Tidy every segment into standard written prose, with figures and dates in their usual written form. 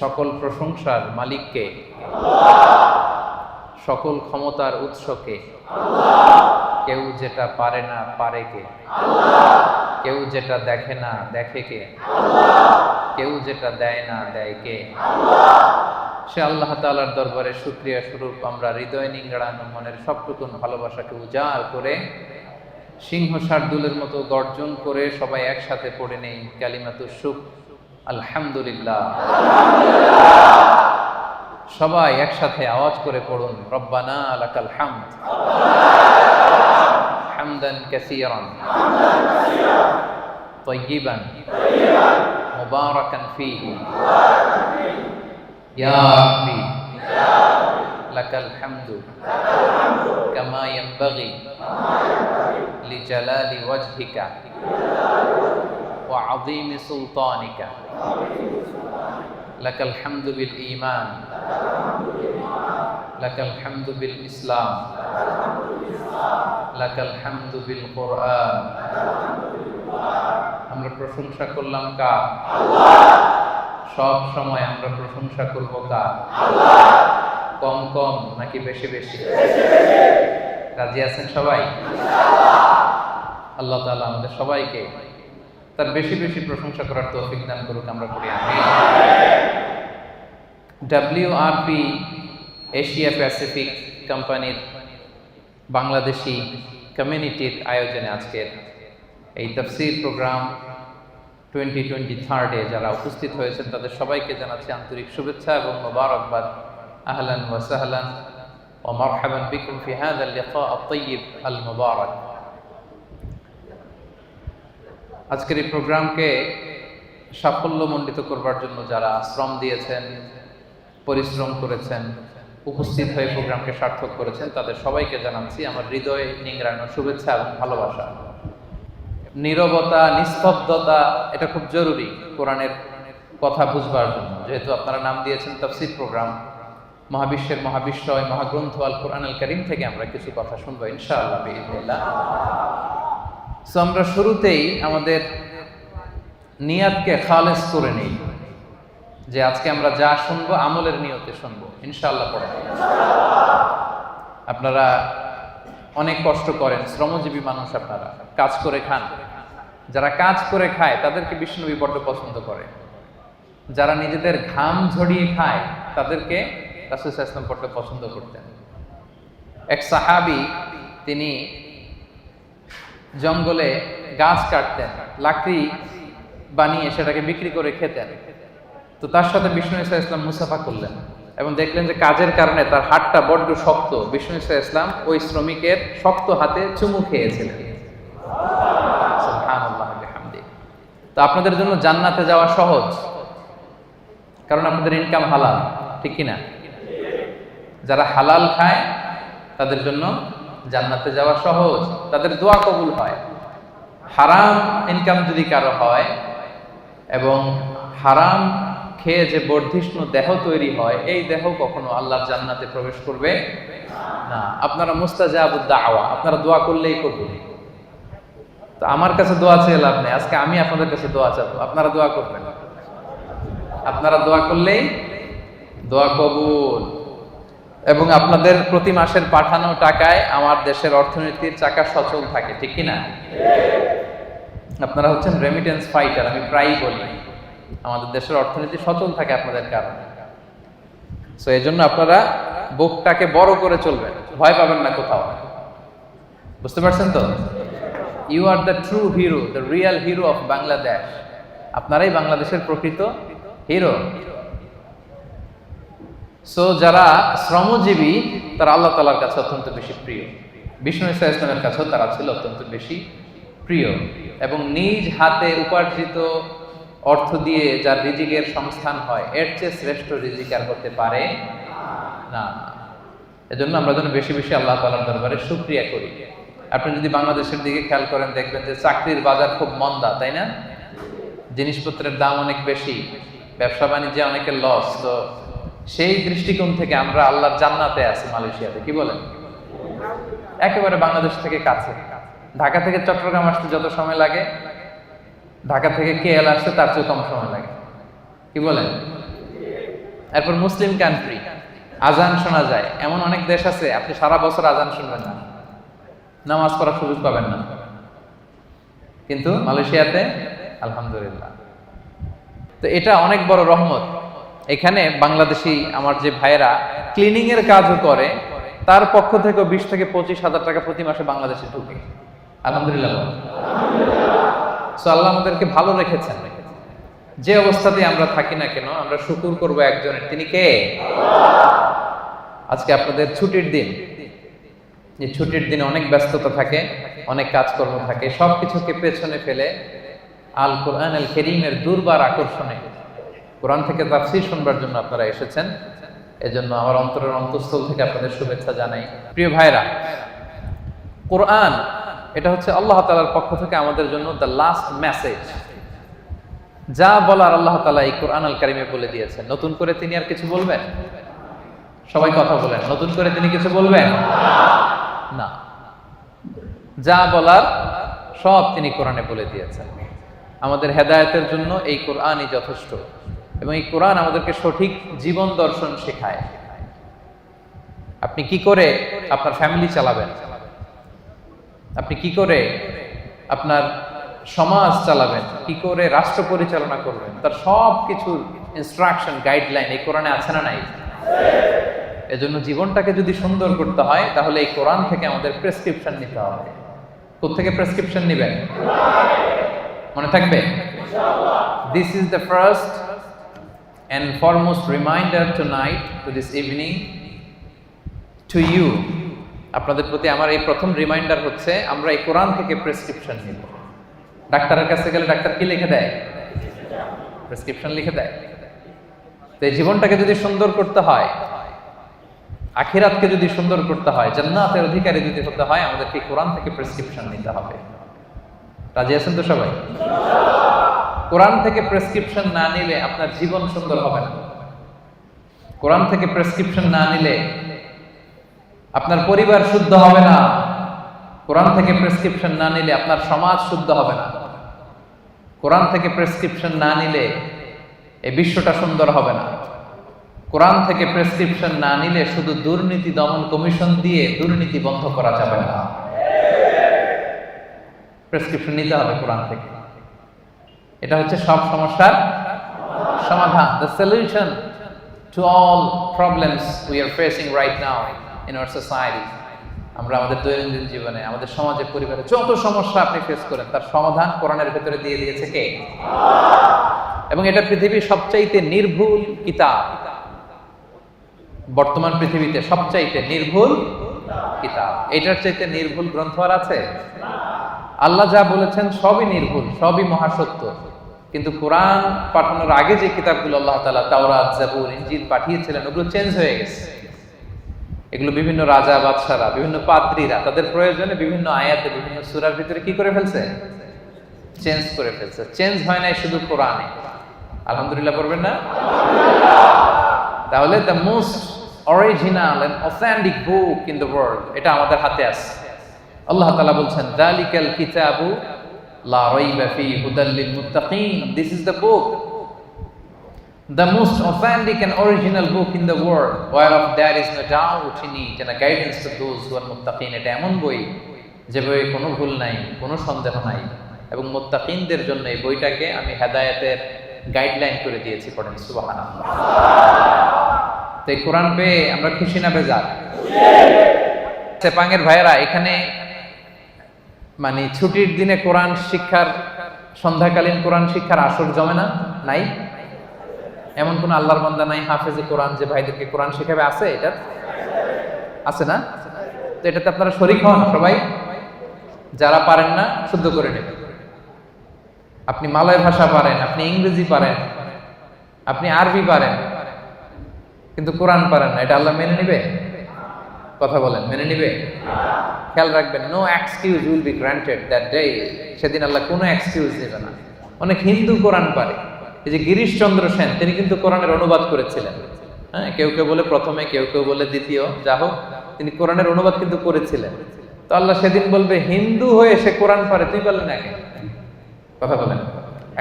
সকল প্রশংসার মালিককে, সকল ক্ষমতার উৎসকে। কেউ যেটা পারে না পারে কে, কেউ যেটা দেখে না দেখে কে, কেউ যেটা দেয় না দেয় কে। সে আল্লাহ তাআলার দরবারে শুকরিয়া স্বরূপ আমরা হৃদয় নিংড়ানো মনের সবটুকুন ভালোবাসাকে উজাড় করে সিংহ শার্দুলের মতো গর্জন করে সবাই একসাথে পড়ে নেই কালিমাতুশ শুকর, আলহামদুলিল্লাহ। সবাই একসাথে আওয়াজ করে পড়ুন, রব্বানা লাকাল হামদ হামদান কাসীরান তাইয়িবান মুবারাকান ফীহি ইয়া রাব্বি লাকাল হামদু কামা ইয়ানবাগি লিজালালি ওয়াজহিকা ওয়া আযীমি সুলতানিকা। লাকাল হামদু বিল ঈমান, লাকাল হামদু বিল ইসলাম, লাকাল হামদু বিল কুরআন। আমরা প্রশংসা করলাম কার? সব সময় আমরা প্রশংসা করব কার? কম কম নাকি বেশি বেশি? রাজি আছেন সবাই? আল্লাহ তাআলা আমাদের সবাইকে তার বেশি বেশি প্রশংসা করার তৌফিক দান করুক, আমরা করি আমিন। WRP এশিয়া প্যাসিফিক কোম্পানির বাংলাদেশি কমিউনিটির আয়োজনে আজকের এই তাফসীর প্রোগ্রাম 2023 যারা উপস্থিত হয়েছেন তাদের সবাইকে জানাচ্ছি আন্তরিক শুভেচ্ছা এবং মোবারকবাদ। আহলান ওয়া সাহলান ওয়া মারহাবান বিকুম ফি হাযা আল-লিকা আত-তাইয়িব আল-মুবারাক। আজকের এই প্রোগ্রামকে সাফল্যমণ্ডিত করবার জন্য যারা শ্রম দিয়েছেন, পরিশ্রম করেছেন, উপস্থিত হয়ে প্রোগ্রামকে সার্থক করেছেন, তাদের সবাইকে জানাচ্ছি আমার হৃদয় নিংড়ানো শুভেচ্ছা এবং ভালোবাসা। নীরবতা, নিস্তব্ধতা এটা খুব জরুরি কোরআনের কথা বুঝবার জন্য। যেহেতু আপনারা নাম দিয়েছেন তাফসীর প্রোগ্রাম, মহাবিশ্বের মহাবিশ্বয় মহাগ্রন্থ আল কোরআন আল কারীম থেকে আমরা কিছু কথা শুনবো ইনশাআল্লাহ বিইذنিল্লাহ। সো আমরা শুরুতেই আমাদের নিয়াতকে খালেস করে নেই যে আজকে আমরা যা শুনবো আমলের নিয়তে শুনবো ইনশাআল্লাহ। পড়া আপনারা অনেক কষ্ট করেন, শ্রমজীবী মানুষ, আপনারা কাজ করে খান। যারা কাজ করে খায় তাদেরকে বিশ্বনবী বড্ড পছন্দ করে। যারা নিজেদের ঘাম ঝরিয়ে খায় তাদেরকে রাসূল সাল্লাল্লাহু আলাইহি ওয়াসাল্লাম বড্ড পছন্দ করতেন। এক সাহাবী তিনি জঙ্গলে গাছ কাটতেন, লাকড়ি বানিয়ে সেটাকে বিক্রি করে খেতেন। তো তার সাথে বিষ্ণু ইসা ইসলাম মুসাফা করলেন এবং দেখলেন যে কাজের কারণে তার হাতটা বড্ড শক্ত। বিষ্ণু ইসা ইসলাম ওই শ্রমিকের শক্ত হাতে চুমু খেয়েছিলেন। সুবহানাল্লাহ বিহামদিহি। তো আপনাদের জন্য জান্নাতে যাওয়া সহজ, কারণ আপনাদের ইনকাম হালাল, ঠিক কিনা? যারা হালাল খায় তাদের জন্য জান্নাতে যাওয়া সহজ, তাদের দোয়া কবুল হয়। হারাম ইনকাম যদি কারো হয় এবং হারাম খেয়ে যে বর্ধিষ্ণু দেহ তৈরি হয়, এই দেহ কখনো আল্লাহর জান্নাতে প্রবেশ করবে না। আপনারা মুস্তাজাবুদ দাওয়া, আপনারা দোয়া করলেই কবুল। তো আমার কাছে দোয়া চেয়ে লাভ নেই, আজকে আমি আপনাদের কাছে দোয়া চাবো, আপনারা দোয়া করবেন। আপনারা দোয়া করলেই দোয়া কবুল। এবং আপনাদের প্রতি মাসের পাঠানো টাকায় আমার দেশের অর্থনীতির চাকা সচল থাকে, ঠিক কিনা? আপনারা হচ্ছেন রেমিটেন্স ফাইটার। আমি প্রায়ই বলি আমাদের দেশের অর্থনীতি সচল থাকে আপনাদের কারণে। সো এই জন্য আপনারা বুকটাকে বড় করে চলবেন, ভয় পাবেন না কোথাও। বুঝতে পারছেন তো? You are the true hero, the real hero of Bangladesh. আপনারাই বাংলাদেশের প্রকৃত হিরো। সো যারা শ্রমজীবী তারা আল্লাহ তাআলার কাছে অত্যন্ত বেশি প্রিয়। বিষ্ণু ইসা ইসলামের কাছেও তারা ছিল অত্যন্ত বেশি প্রিয়। এবং নিজ হাতে উপার্জিত অর্থ দিয়ে যার রিজিকের সংস্থান হয়, এর চেয়ে শ্রেষ্ঠ রিজিক আর হতে পারে না। এজন্য আমরা যেন বেশি বেশি আল্লাহ তাআলার দরবারে শুকরিয়া করি। আপনি যদি বাংলাদেশের দিকে খেয়াল করেন দেখবেন যে চাকরির বাজার খুব মন্দা, তাই না? জিনিসপত্রের দাম অনেক বেশি, ব্যবসা বাণিজ্যে অনেকের লস। তো সেই দৃষ্টিকোণ থেকে আমরা আল্লাহর জান্নাতে আছি মালয়েশিয়াতে, কি বলেন? একেবারে বাংলাদেশ থেকে কাছে। ঢাকা থেকে চট্টগ্রাম আসতে যত সময় লাগে, ঢাকা থেকে KL আসতে তার চেয়ে কম সময় লাগে, কি বলেন? এরপর মুসলিম কান্ট্রি, আজান শোনা যায়। এমন অনেক দেশ আছে আপনি সারা বছর আজান শুনবেন না, নামাজ পড়ার সুযোগ পাবেন না। কিন্তু মালয়েশিয়াতে আলহামদুলিল্লাহ। তো এটা অনেক বড় রহমত। এখানে বাংলাদেশি আমার যে ভাইয়েরা ক্লিনিং এর কাজও করে, তার পক্ষ থেকে 20 থেকে 25 হাজার টাকা প্রতি মাসে বাংলাদেশে ঢুকে। আলহামদুলিল্লাহ। সো আল্লাহ আমাদেরকে ভালো রেখেছেন। যে অবস্থাতে আমরা থাকি না কেন, আমরা শুকর করব একজনের, তিনি কে? আজকে আপনাদের ছুটির দিন। এই ছুটির দিনে অনেক ব্যস্ততা থাকে, অনেক কাজকর্ম থাকে, সবকিছুকে পেছনে ফেলে আল কোরআন আল কারীমের দুর্বার আকর্ষণে কোরআন থেকে তাফসীর শুনবার জন্য আপনারা এসেছেন। এজন্য আমার অন্তরের অন্তঃস্থল থেকে আপনাদের শুভেচ্ছা জানাই। প্রিয় ভাইরা, কোরআন এটা হচ্ছে আল্লাহ তাআলার পক্ষ থেকে আমাদের জন্য দ্য লাস্ট মেসেজ। যা বলার আল্লাহ তাআলা এই কোরআন আল কারীমে বলে দিয়েছেন। নতুন করে তিনি আর কিছু বলবেন? সবাই কথা বলেন, নতুন করে তিনি কিছু বলবেন না। যা বলার সব তিনি কোরআনে বলে দিয়েছেন। আমাদের হেদায়েতের জন্য এই কোরআনই যথেষ্ট, এবং এই কোরআন আমাদেরকে সঠিক জীবন দর্শন শেখায়। আপনি কি করে আপনার ফ্যামিলি চালাবেন, আপনি কি করে আপনার সমাজ চালাবেন, কি করে রাষ্ট্র পরিচালনা করবেন, তার সব কিছুর ইনস্ট্রাকশন, গাইডলাইন এই কোরআনে আছে না নাই? এজন্য জীবনটাকে যদি সুন্দর করতে হয়, তাহলে এই কোরআন থেকে আমাদের প্রেসক্রিপশন নিতে হবে। কোত্থেকে প্রেসক্রিপশন নেবেন? মনে থাকবে? This is the first and foremost reminder tonight, to this evening, to you. আপনাদের প্রতি আমার এই প্রথম রিমাইন্ডার হচ্ছে, আমরা এই কোরআন থেকে প্রেসক্রিপশন নিব। ডাক্তারের কাছে গেলে ডাক্তার কি লিখে দেয়? প্রেসক্রিপশন লিখে দেয়। তো এই জীবনটাকে যদি সুন্দর করতে হয়, আখিরাতকে যদি সুন্দর করতে হয়, জান্নাতের অধিকারী যদি হতে হয়, আমাদেরকে কোরআন থেকে প্রেসক্রিপশন নিতে হবে। রাজি আছেন তো সবাই? কোরআন থেকে প্রেসক্রিপশন না নিলে আপনার জীবন সুন্দর হবে না। কোরআন থেকে প্রেসক্রিপশন না নিলে আপনার পরিবার শুদ্ধ হবে না। কোরআন থেকে প্রেসক্রিপশন না নিলে আপনার সমাজ শুদ্ধ হবে না। কোরআন থেকে প্রেসক্রিপশন না নিলে এই বিশ্বটা সুন্দর হবে না। কোরআন থেকে প্রেসক্রিপশন না নিলে শুধু দুর্নীতি দমন কমিশন দিয়ে দুর্নীতি বন্ধ করা যাবে না। প্রেসক্রিপশন নিতে হবে কোরআন থেকে। এটা হচ্ছে সব সমস্যার সমাধান, the solution to all problems we are facing right now in our society. আমরা আমাদের দৈনন্দিন জীবনে, আমাদের সমাজে, পরিবারে যত সমস্যা আপনি ফেস করেন, তার সমাধান কোরআনের ভেতরে দিয়ে দিয়েছে কে? এবং এটা পৃথিবীর সবচাইতে নির্ভুল কিতাব। বর্তমান পৃথিবীতে সবচাইতে নির্ভুল কিতাব। এটার চাইতে নির্ভুল গ্রন্থ আর আছে? আল্লাহ যা বলেছেন সবই নির্ভুল, সবই মহাসত্য। কিন্তু কোরআন পাঠানোর আগে যে কিতাবগুলো আল্লাহ তাআলা তাওরাত, জাবুর, ইনজিল পাঠিয়েছিলেন, ওগুলো চেঞ্জ হয়ে গেছে। এগুলো বিভিন্ন রাজা বাদশারা, বিভিন্ন পাদ্রীরা তাদের প্রয়োজনে বিভিন্ন আয়াতে, বিভিন্ন সূরার ভিতরে কি করে ফেলছে? চেঞ্জ করে ফেলছে। চেঞ্জ হয় নাই শুধু কোরআনে। আলহামদুলিল্লাহ পড়বেন না? তাহলে the most original and authentic book in the world, এটা আমাদের হাতে আছে। আল্লাহ তাআলা বলছেন, যালিকাল কিতাবু লা রাইবা ফিহি হুদাল লিল মুত্তাকিন। This is the book, the most authentic and original book in the world, whereof there is no doubt in it, and a guidance to those who are muttaqin. এটা এমন বই যে বইয়ে কোনো ভুল নাই, কোনো সন্দেহ নাই, এবং মুত্তাকিনদের জন্য এই বইটাকে আমি হেদায়েতের গাইডলাইন করে দিয়েছি। পড়েন সুবহানাল্লাহ। তো এই কোরআন পেয়ে আমরা খুশি না বেজার? চেপাঙের ভাইয়েরা, এখানে মানে ছুটির দিনে কোরআন শিক্ষার, সন্ধ্যাকালীন কোরআন শিক্ষার আসর জমে না? নাই? এমন কোন আল্লাহর বান্দা নাই হাফেজে কোরআন যে ভাইদেরকে কোরআন শেখাবে? আছে? এটা আছে না? তো এটাতে আপনারা শরীক হন সবাই। যারা পারেন না শুদ্ধ করে নেবেন। আপনি মালয় ভাষা পারেন, আপনি ইংরেজি পারেন, আপনি আরবি পারেন, কিন্তু কোরআন পারেন না, এটা আল্লাহ মেনে নিবে? কথা বলেন, মেনে নিবে? খেয়াল রাখবেন, no excuse will be granted that day. সেদিন আল্লাহ কোনো এক্সকিউজ দেবে না। অনেক হিন্দু কোরআন পারে। এই যে গিরিশচন্দ্র সেন, তিনি কিন্তু কোরআনের অনুবাদ করেছিলেন। হ্যাঁ, কেউ কেউ বলে প্রথমে, কেউ কেউ বলে দ্বিতীয়, যা হোক তিনি কোরআনের অনুবাদ কিন্তু করেছিলেন। তো আল্লাহ সেদিন বলবে, হিন্দু হয়ে সে কোরআন পারে, তুই পারলি না কেন? কথা বলেন,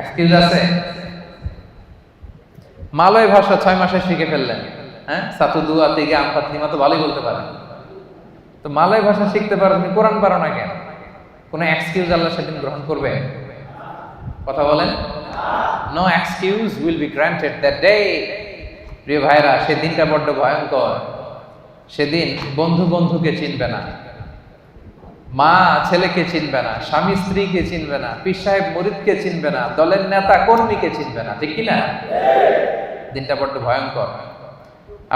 এক্সকিউজ আছে? মালয় ভাষা 6 মাসে শিখে ফেললেন, হ্যাঁ, সাতু দুয়া তিগা আমফাতিমা তো ভালোই বলতে পারেন। তো মালয় ভাষা শিখতে পারো, তুমি কোরআন পারো না কেন? কোনো এক্সকিউজ আল্লাহ সেদিন গ্রহণ করবে? কথা বলেন। No excuse will be granted that day. প্রিয় ভাইরা, সেদিনটা বড্ড ভয়ঙ্কর। সেদিন বন্ধু বন্ধুকে চিনবে না, মা ছেলেকে চিনবে না, স্বামী স্ত্রীকে চিনবে না, পীর সাহেব মুরিদকে চিনবে না, দলের নেতা কর্মীকে চিনবে না, ঠিক কিনা? দিনটা বড্ড ভয়ঙ্কর।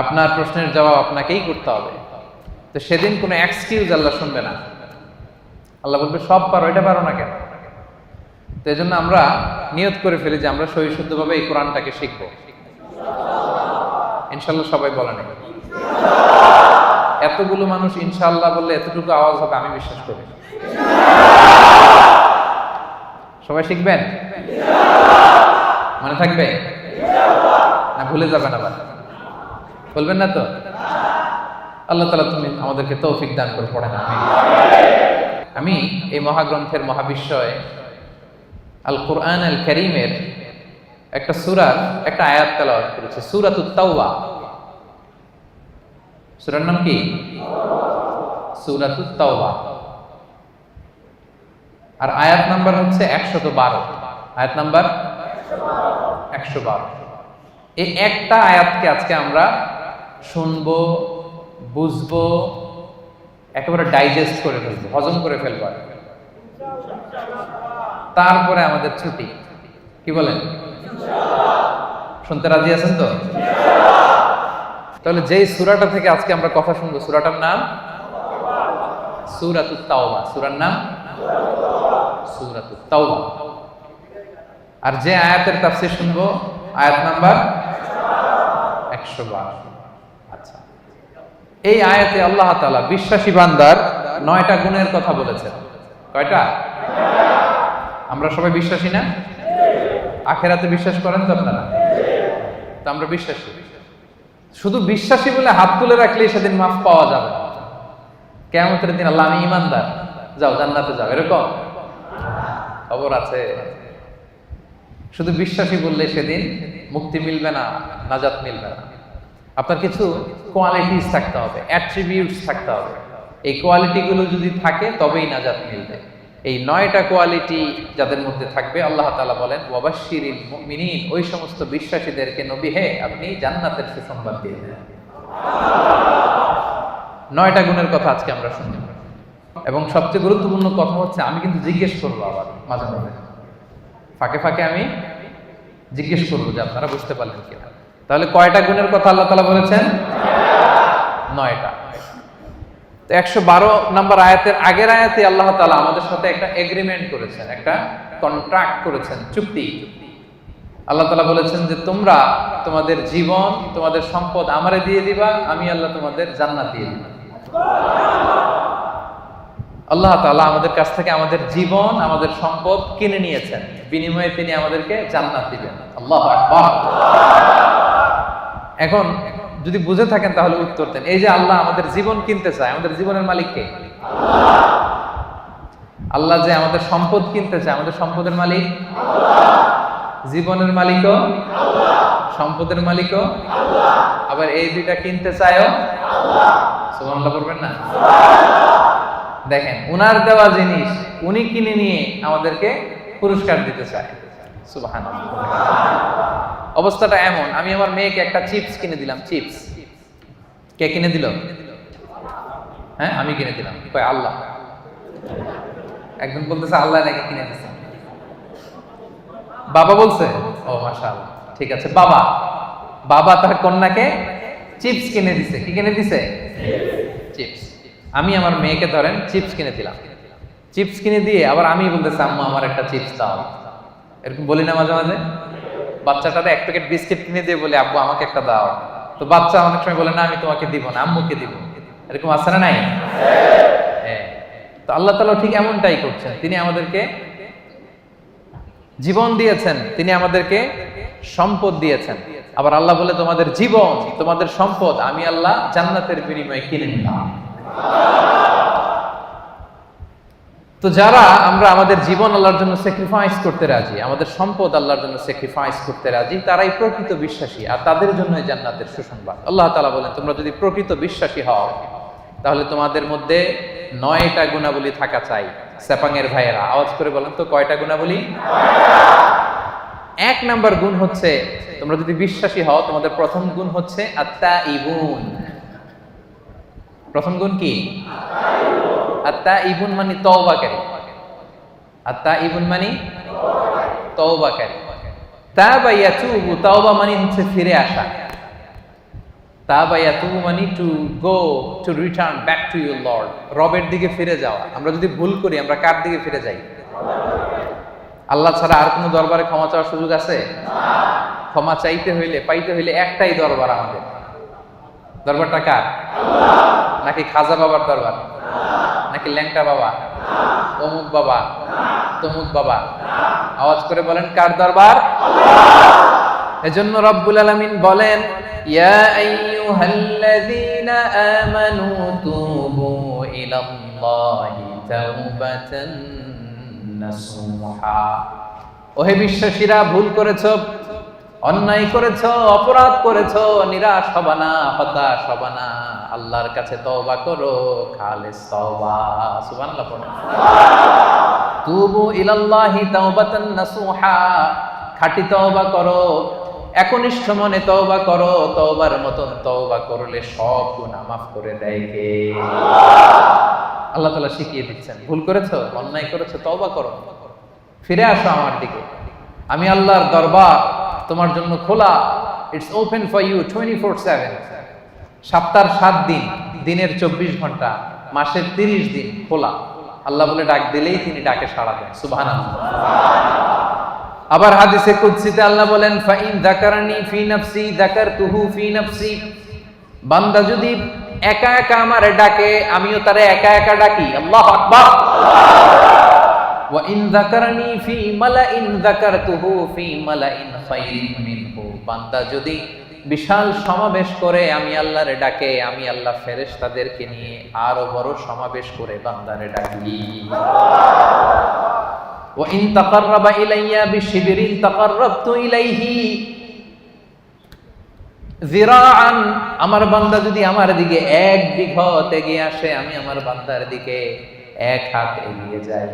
আপনার প্রশ্নের জবাব আপনাকেই করতে হবে। তো সেদিন কোনো এক্সকিউজ আল্লাহ শুনবে না। আল্লাহ বলবে সব পারো, এটা পারো না কেন? তো এই জন্য আমরা নিয়ত করে ফেলি যে আমরা সহিশুদ্ধভাবে এই কোরআনটাকে শিখবো। ইনশাল্লাহ সবাই বলে নেই। এতগুলো মানুষ ইনশাআল্লাহ বললে এতটুকু আওয়াজ হবে, আমি বিশ্বাস করি। সবাই শিখবেন? মনে থাকবে না ভুলে যাবেন আবার? বলবেন না তো? আল্লাহ তাআলা তুমি আমাদেরকে তৌফিক দান করে পড়েন। আমি এই মহাগ্রন্থের মহাবিশ্বয় আল কোরআন আল কারীমের একটা সূরার একটা আয়াত তেলাওয়াত করেছি, সূরাতুত তাওবা। সূরার নাম কি? সূরাতুত তাওবা। আর আয়াত নাম্বার হচ্ছে 112। আয়াত নাম্বার 112। এই একটা আয়াতকে আজকে আমরা শুনবো, বুঝবো, একেবারে ডাইজেস্ট করে ফেলবো, হজম করে ফেলবো। তারপরে আমাদের ছুটি। কি বলেন? শুনতে রাজি আছেন তো? তাহলে যেই সূরাটা থেকে আজকে আমরা কথা শুনবো, সূরাটার নাম সূরাতুত তাওবা। সূরার নাম সূরাতুত তাওবা। আর যে আয়াতের তাফসীর শুনবো, আয়াত নাম্বার 112। আচ্ছা, এই আয়াতে আল্লাহ তাআলা বিশ্বাসী বান্দার 9টা গুণের কথা বলেছেন। কয়টা? আমরা সবাই বিশ্বাসী না? আখিরাতে বিশ্বাস করেন তো আপনারা? তো আমরা বিশ্বাসী। শুধু বিশ্বাসী বলে হাত তুলে রাখলেই সেদিন মাফ পাওয়া যাবে না। কিয়ামতের দিন আল্লাহ আমি ঈমানদার, যাও জান্নাতে যাও, এরকম খবর আছে? শুধু বিশ্বাসী বললে সেদিন মুক্তি মিলবে না, নাজাত মিলবে না। আপনার কিছু কোয়ালিটিস থাকতে হবে, অ্যাট্রিবিউটস থাকতে হবে। এই কোয়ালিটিগুলো যদি থাকে তবেই নাজাত মিলবে। এই 9টা কোয়ালিটি যাদের মধ্যে থাকবে, আল্লাহ তাআলা বলেন ওয়াবাশশিরিল মুমিনিন, ওই সমস্ত বিশ্বাসীদেরকে নবী হে আপনি জান্নাতের সুসংবাদ দিয়ে দেন। 9টা গুণের কথা আজকে আমরা শুনব। এবং সবচেয়ে গুরুত্বপূর্ণ কথা হচ্ছে, আমি কিন্তু জিজ্ঞেস করবো আবার মাঝে মাঝে, ফাঁকে ফাঁকে আমি জিজ্ঞেস করবো যে আপনারা বুঝতে পারলেন কিনা। তাহলে কয়টা গুণের কথা আল্লাহ তাআলা বলেছেন? 9টা। তো 112 নম্বর আয়াতের আগের আয়াতে আল্লাহ তাআলা আমাদের সাথে একটা এগ্রিমেন্ট করেছেন, একটা কন্ট্রাক্ট করেছেন, চুক্তি। আল্লাহ তাআলা বলেছেন যে তোমরা তোমাদের জীবন, তোমাদের সম্পদ আমারে দিয়ে দিবা, আমি আল্লাহ তোমাদের জান্নাত দিয়ে দিব। আল্লাহ তাআলা আমাদের কাছ থেকে আমাদের জীবন, আমাদের সম্পদ কিনে নিয়েছেন, বিনিময়ে তিনি আমাদেরকে জান্নাত দিবেন। আল্লাহু আকবার। এখন যদি বুঝে থাকেন তাহলে উত্তর দেন। এই যে আল্লাহ আমাদের জীবন কিনতে চায়, আমাদের জীবনের মালিক কে? আল্লাহ যে আমাদের সম্পদ কিনতে চায়, আমাদের সম্পদের মালিক জীবনের মালিকও, সম্পদের মালিকও, আবার এই দুইটা কিনতে চায়ও। সুবহানাল্লাহ বলবেন না? দেখেন, উনার দেওয়া জিনিস উনি কিনে নিয়ে আমাদেরকে পুরস্কার দিতে চায়। সুবহানাল্লাহ। অবস্থাটা এমন, আমি আমার মেয়েকে একটা চিপস কিনে দিলাম। চিপস কে কিনে দিল? হ্যাঁ, আমি কিনে দিলাম। কয় আল্লাহ। একজন বলতেছে আল্লাহ নাকি কিনে দিছে। বাবা বলছে, ও মাশাআল্লাহ, ঠিক আছে। বাবা বাবা তার কন্যাকে চিপস কিনে দিছে। কি কিনে দিছে? চিপস। আমি আমার মেয়েকে ধরেন চিপস কিনে দিলাম। চিপস কিনে দিয়ে আবার আমি বলতেছি আম্মু আমার একটা চিপস দাও। এরকম বলি না মাঝে মাঝে? বাচ্চাটারে এক প্যাকেট বিস্কিট কিনে দিয়ে বলে আব্বু আমাকে একটা দাও। তো বাচ্চা অনেক সময় বলে না আমি তোমাকে দিব না, আম্মুকে দিব। এরকম আছে না নাই? হ্যাঁ। তো আল্লাহ তাআলা ঠিক এমনটাই করছেন। তিনি আমাদেরকে জীবন দিয়েছেন, তিনি আমাদেরকে সম্পদ দিয়েছেন। আবার আল্লাহ বলে তোমাদের জীবন, তোমাদের সম্পদ আমি আল্লাহ জান্নাতের বিনিময়ে কিনে নিলাম। তো যারা আমরা আমাদের জীবন আল্লাহর জন্য স্যাক্রিফাইস করতে রাজি, আমাদের সম্পদ আল্লাহর জন্য স্যাক্রিফাইস করতে রাজি, তারাই প্রকৃত বিশ্বাসী, আর তাদের জন্যই জান্নাতের সুসংবাদ। আল্লাহ তাআলা বলেন, তোমরা যদি প্রকৃত বিশ্বাসী হও তাহলে তোমাদের মধ্যে 9টা গুণাবলী থাকা চাই। সেপাঙের ভাইয়েরা আওয়াজ করে বলেন তো, কয়টা গুণাবলী? 1 নাম্বার গুণ হচ্ছে, তোমরা যদি বিশ্বাসী হও তোমাদের প্রথম গুণ হচ্ছে আত্তাইবুন। প্রথম গুণ কি? আত্তাইবুন মানে তওবাকারী। আত্তাইবুন মানে তওবাকারী। তাবা ইয়াতুবু, তাওবা মানে হচ্ছে ফিরে আসা। তাবা ইয়াতুবু মানে to go, to return back to your Lord, রবের দিকে ফিরে যাওয়া। আমরা যদি ভুল করি আমরা কার দিকে ফিরে যাই? আল্লাহ ছাড়া আর কোনো দরবারে ক্ষমা চাওয়ার সুযোগ আছে? ক্ষমা চাইতে হইলে, পাইতে হইলে একটাই দরবার আমাদের। দরবারটা কার? নাকি খাজা বাবার দরবার? নাকি ল্যাংটা বাবা, অমুক বাবা, তমুক বাবা? আওয়াজ করে বলেন, কার দরবার? এজন্য রব্বুল আলামিন বলেন, ইয়া আইয়ুহাল্লাযীনা আমানু তুবু ইলাল্লাহি তাওবাতান নাসুহা। ওহে বিশ্বাসীরা, ভুল করেছো, অন্যায় করেছো, অপরাধ করেছো, নিরাশ হবা না, হতাশ হবা না, আল্লাহর কাছে তওবা করো, খালিস তওবা। সুবহানাল্লাহ পড়ো। তুবু ইলাল্লাহি তাওবাতান নাসুহা, খাঁটি তওবা করো, একনিষ্ঠ মনে তওবা করো। তওবার মতন তওবা করলে সব গুনাহ মাফ করে দেয় কে? আল্লাহ তাআলা শিখিয়ে দিচ্ছেন, ভুল করেছো, অন্যায় করেছো, তওবা করো, ফিরে আসো আমার দিকে। আমি আল্লাহর দরবার তোমার জন্য খোলা। It's open for you 24/7। সপ্তাহের 7 দিন, দিনের 24 ঘন্টা, মাসের 30 দিন খোলা। আল্লাহ বলে ডাক দিলেই তিনি ডাকে সাড়া দেন। সুবহানাল্লাহ। আবার হাদিসে কুদসিতে আল্লাহ বলেন, ফাইন যাকারানি ফি নাফসি যাকারতুহু ফি নাফসি। বান্দা যদি একা একা আমারে ডাকে, আমিও তারে একা একা ডাকি। আল্লাহু আকবার। ওয়া ইন যাকারানি ফি মালাইন যাকারতুহু ফি মালাইন খায়রিন মিনহু। বান্দা যদি বিশাল সমাবেশ করে আমি আল্লাহরে ডাকে, আমি আল্লাহ ফেরেশতাদেরকে নিয়ে আরো বড় সমাবেশ করে বান্দারে ডাকি। ওয়া ইন তাকাররাবা ইলাইয়া বিশিবরিন তাকাররাবতু ইলাইহি যিরাআন। আমার বান্দা যদি আমার দিকে 1 বিঘত এগিয়ে আসে, আমি আমার বান্দার দিকে 1 হাত এগিয়ে যাই।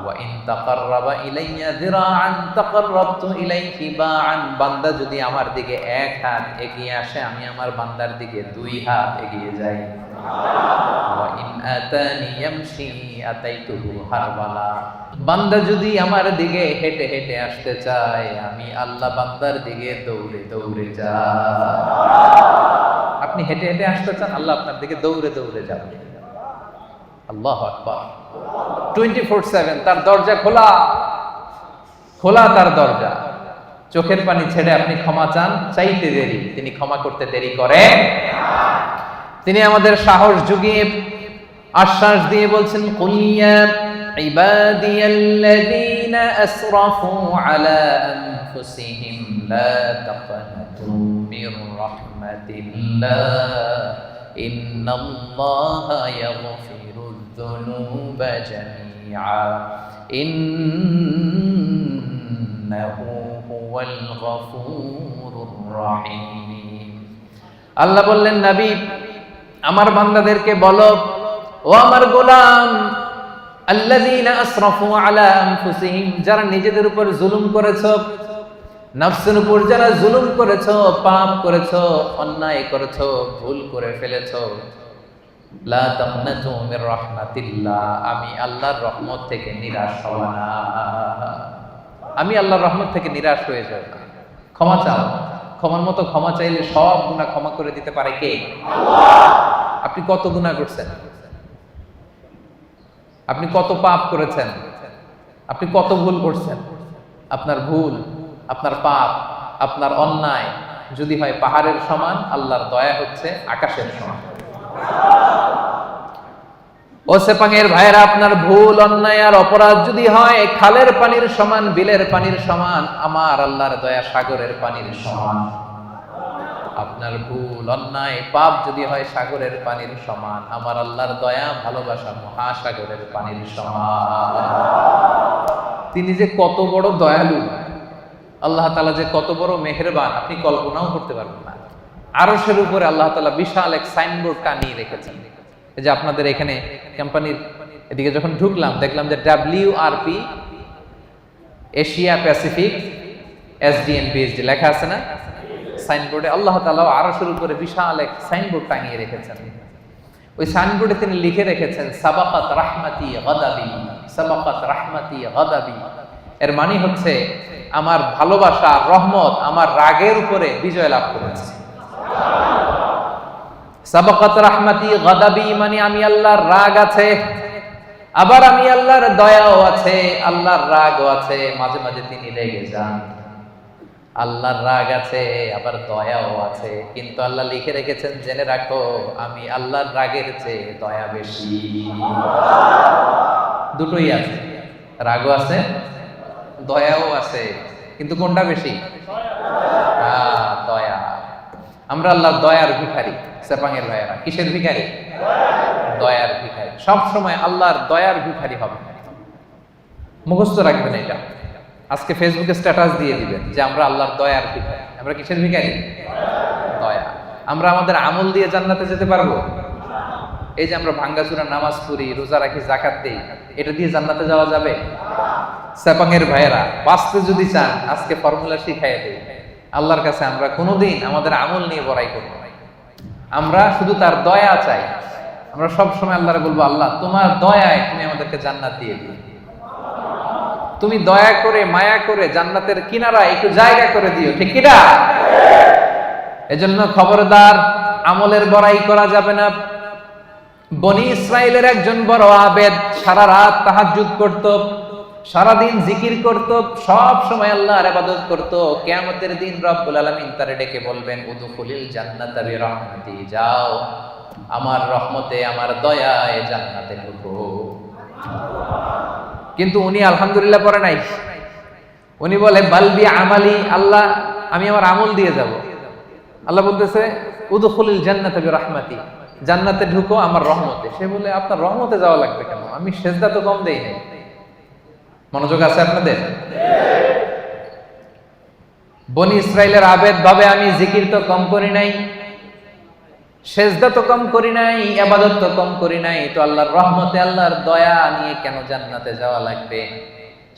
ওয়া ইন তাকাররাবা ইলাইয়া যিরাআন তাকাররাবতু ইলাইহি বাআন। বান্দা যদি আমার দিকে 1 হাত এগিয়ে আসে, আমি আমার বান্দার দিকে 2 হাত এগিয়ে যাই। ওয়া ইন আতানি ইয়ামশি আতাইতুহু হারবালা। বান্দা যদি আমার দিকে হেঁটে হেঁটে আসতে চায়, আমি আল্লাহ বান্দার দিকে দৌড়ে দৌড়ে যাই। আপনি হেঁটে হেঁটে আসতে চান, আল্লাহ আপনার দিকে দৌড়ে দৌড়ে যাবে। আল্লাহু আকবার। 24/7 তার দরজা খোলা, খোলা তার দরজা। চোখের পানি ছেড়ে আপনি ক্ষমা চান, চাইতে দেরি, তিনি ক্ষমা করতে দেরি করে। তিনি আমাদের সাহস জুগিয়ে আশ্বাস দিয়ে বলছেন, কুল ইয়া ইবাদিয়াল্লাযীনা আসরাফু আলা আনফুসিহিম লা তাকনাতু মির রাহমাতিল্লাহ ইন্নাল্লাহা ইয়াগফিরুয যুনুবা জামিআ ইন্নাহু হুয়াল গফুরুর রহিম। আল্লাহ বললেন, নবী আমার বান্দাদেরকে বলো, ও আমার গোলাম, আল্লাযীনা আসরাফু আলা আনফুসিহিম, যারা নিজেদের উপর জুলুম করেছো, নফসের উপর যারা জুলুম করেছো, পাপ করেছো, অন্যায় করেছো, ভুল করে ফেলেছো, লা তাকনাতু মির রাহমাতিল্লাহ, আমি আল্লাহর রহমত থেকে নিরাশ হব না। আমি আল্লাহর রহমত থেকে নিরাশ হয়ে যাব না। ক্ষমা চাও, ক্ষমার মতো ক্ষমা চাইলে সব গুনাহ ক্ষমা করে দিতে পারে কে? আল্লাহ। আপনি কত গুনাহ করছেন? আপনি কত পাপ করেছেন? আপনি কত ভুল করছেন? আপনার ভুল, আপনার পাপ, আপনার অন্যায় যদি হয় পাহাড়ের সমান, আল্লাহর দয়া হচ্ছে আকাশের সমান। ও সেপাঙের ভাইরা, আপনার ভুল, অন্যায় আর অপরাধ যদি হয় খালের পানির সমান, বিলের পানির সমান, আমার আল্লাহর দয়া সাগরের পানির সমান। আপনার ভুল অন্যায় পাপ যদি হয় সাগরের পানির সমান, আমার আল্লাহর দয়া ভালোবাসা মহাসাগরের পানির সমান। তিনি যে কত বড় দয়ালু, আল্লাহ তাআলা যে কত বড় মেহেরবান, আপনি কল্পনাও করতে পারবেন না। আরশের উপরে আল্লাহ তাআলা বিশাল এক সাইনবোর্ড টানিয়ে রেখেছেন। এই যে আপনাদের এখানে কোম্পানির এদিকে যখন ঢুকলাম দেখলাম যে WRP Asia Pacific SDN PhD লেখা আছে না সাইনবোর্ডে। আল্লাহ তাআলা আরশের উপরে বিশাল এক সাইনবোর্ড টানিয়ে রেখেছেন। ওই সাইনবোর্ডে তিনি লিখে রেখেছেন সাবাকাত রাহমাতি গাদাবি, সাবাকাত রাহমাতি গাদাবি। এর মানে হচ্ছে আমার ভালোবাসা রহমত আমার রাগের উপরে বিজয় লাভ করেছে। সাবাকাত রাহমাতি গাদাবি মানে আমি আল্লাহর রাগ আছে, আবার আমি আল্লাহর দয়াও আছে, আল্লাহর রাগও আছে, মাঝে মাঝে তিনি রেগে যান। আল্লাহর রাগ আছে আবার দয়াও আছে, কিন্তু আল্লাহ লিখে রেখেছেন জেনে রাখো আমি আল্লাহর রাগের চেয়ে দয়া বেশি। দুটোই আছে, রাগও আছে দয়াও আছে, কিন্তু কোনটা বেশি? দয়া। আমরা আল্লাহর দয়ার ভিখারি। সেপাঙের ভাইয়েরা কিসের ভিখারি? দয়ার ভিখারি। সব সময় আল্লাহর দয়ার ভিখারি হবে, মুখস্থ রাখবেন এটা। আজকে ফেসবুকে স্ট্যাটাস দিয়ে দিবেন যে আমরা আল্লাহর দয়ার ভিখারি। আমরা কিসের ভিখারি? দয়া। আমরা আমাদের আমল দিয়ে জান্নাতে যেতে পারবো? এই যে আমরা ভাঙ্গাচুরা নামাজ পড়ি, রোজা রাখি, যাকাত দেই, এটা দিয়ে জান্নাতে যাওয়া যাবে? সেপাঙের ভাইয়েরা বাঁচতে যদি চান আজকে ফর্মুলা শিখাই দেই। আল্লাহর কাছে আমরা কোনোদিন আমাদের আমল নিয়ে বড়াই করবো না, আমরা শুধু তার দয়া চাই। আমরা সব সময় আল্লাহরে বলবো আল্লাহ তোমার দয়ায় তুমি আমাদেরকে জান্নাত দিয়ে দিও, তুমি দয়া করে মায়া করে জান্নাতের কিনারা একটু জায়গা করে দিও, ঠিক কিনা? এজন্য খবরদার আমলের বড়াই করা যাবে না। বনি ইসরাইলের একজন বড় আবেদ সারা রাত তাহাজ্জুদ করত, সারাদিন জিকির করত, সব সময় আল্লাহর ইবাদত করত। কিয়ামতের দিন রব্বুল আলামিন তারে ডেকে বলবেন উদখুলিল জান্নাতা বিরহমাতি, যাও আমার রহমতে আমার দয়ায় জান্নাতে ঢুকো। কিন্তু উনি আলহামদুলিল্লাহ পড়ে নাই, উনি বলে বালবি আমালি, আল্লাহ আমি আমার আমল দিয়ে যাব। আল্লাহ বলতেছে উদখুলিল জান্নাতা বিরহমাতি, জান্নাতে ঢুকো আমার রহমতে। সে বলে আপনার রহমতে যাওয়া লাগবে কেন? আমি সেজদা তো কম দেই নাই। মনোযোগ আছে আপনাদের? বনি ইসরাইলের আবেদ ভাবে আমি জিকির তো কম করি নাই, সেজদা তো কম করি নাই, ইবাদত তো কম করি নাই, তো আল্লাহর রহমতে আল্লাহর দয়া নিয়ে কেন জান্নাতে যাওয়া লাগবে?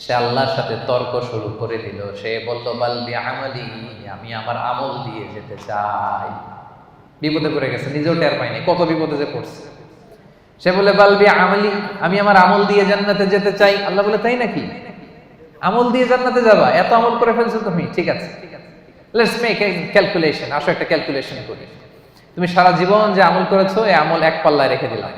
সে আল্লাহর সাথে তর্ক শুরু করে দিল। সে বলল বালবি আমালি, আমি আমার আমল দিয়ে যেতে চাই। বিপদে পড়ে গেছে, নিজেও টের পায়নি কত বিপদে যে পড়ছে। সে বলে বালবি আমালি, আমি আমার আমল দিয়ে জান্নাতে যেতে চাই। আল্লাহ বলে তাই নাকি? আমল দিয়ে জান্নাতে যাবা? এত আমল করে ফেলছো তুমি, ঠিক আছে, লেটস মেক এ ক্যালকুলেশন। আসো একটা ক্যালকুলেশন করি। তুমি সারা জীবন যে আমল করেছো এই আমল এক পাল্লায় রেখে দিলাম,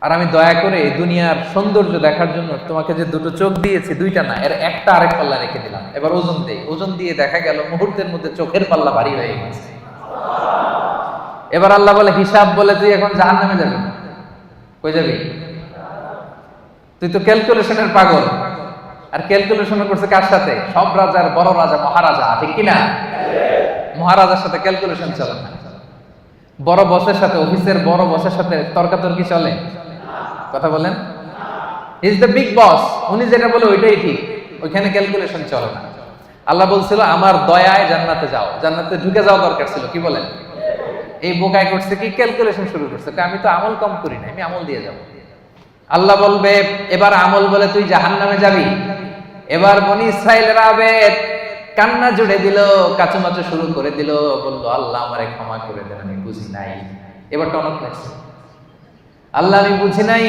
আর আমি দয়া করে এই দুনিয়ার সৌন্দর্য দেখার জন্য তোমাকে যে দুটো চোখ দিয়েছি, দুইটা না, এর একটা আরেক পাল্লা রেখে দিলাম। এবার ওজন দেই, ওজন দিয়ে দেখা গেল মুহূর্তের মধ্যে চোখের পাল্লা ভারী হয়ে গেছে। এবার আল্লাহ বলে হিসাব বলে তুই এখন জাহান্নামে যাবি। কই যাবি? তুই তো ক্যালকুলেশনের পাগল। আর ক্যালকুলেশন করছে কার সাথে? সব রাজার বড় রাজা, মহারাজা, ঠিক কিনা? মহারাজার সাথে ক্যালকুলেশন চলে না। বড় বসের সাথে, অফিসের বড় বসের সাথে তর্কাতর্কি চলে? কথা বলেন। ইজ দ্য বিগ বস, উনি যেটা বলে ওইটাই ঠিক, ওইখানে ক্যালকুলেশন চলে না। আল্লাহ বলছিল আমার দয়ায় জান্নাতে যাও, জান্নাতে ঢুকে যাওয়া দরকার ছিল। কি বলেন? এই বোকাই করছে কি? ক্যালকুলেশন শুরু করছে, আমি তো আমল কম করি না, আমি আমল দিয়ে যাব। আল্লাহ বলবে এবার আমল বলে তুই জাহান্নামে যাবি। এবার বনি ইসরাইলের আবেদ কান্না জুড়ে দিল, কাচুমাচু শুরু করে দিল, বলল আল্লাহ আমারে ক্ষমা করে দেন, আমি বুঝি নাই। এবার টনক লাগছে, আল্লাহ আমি বুঝি নাই,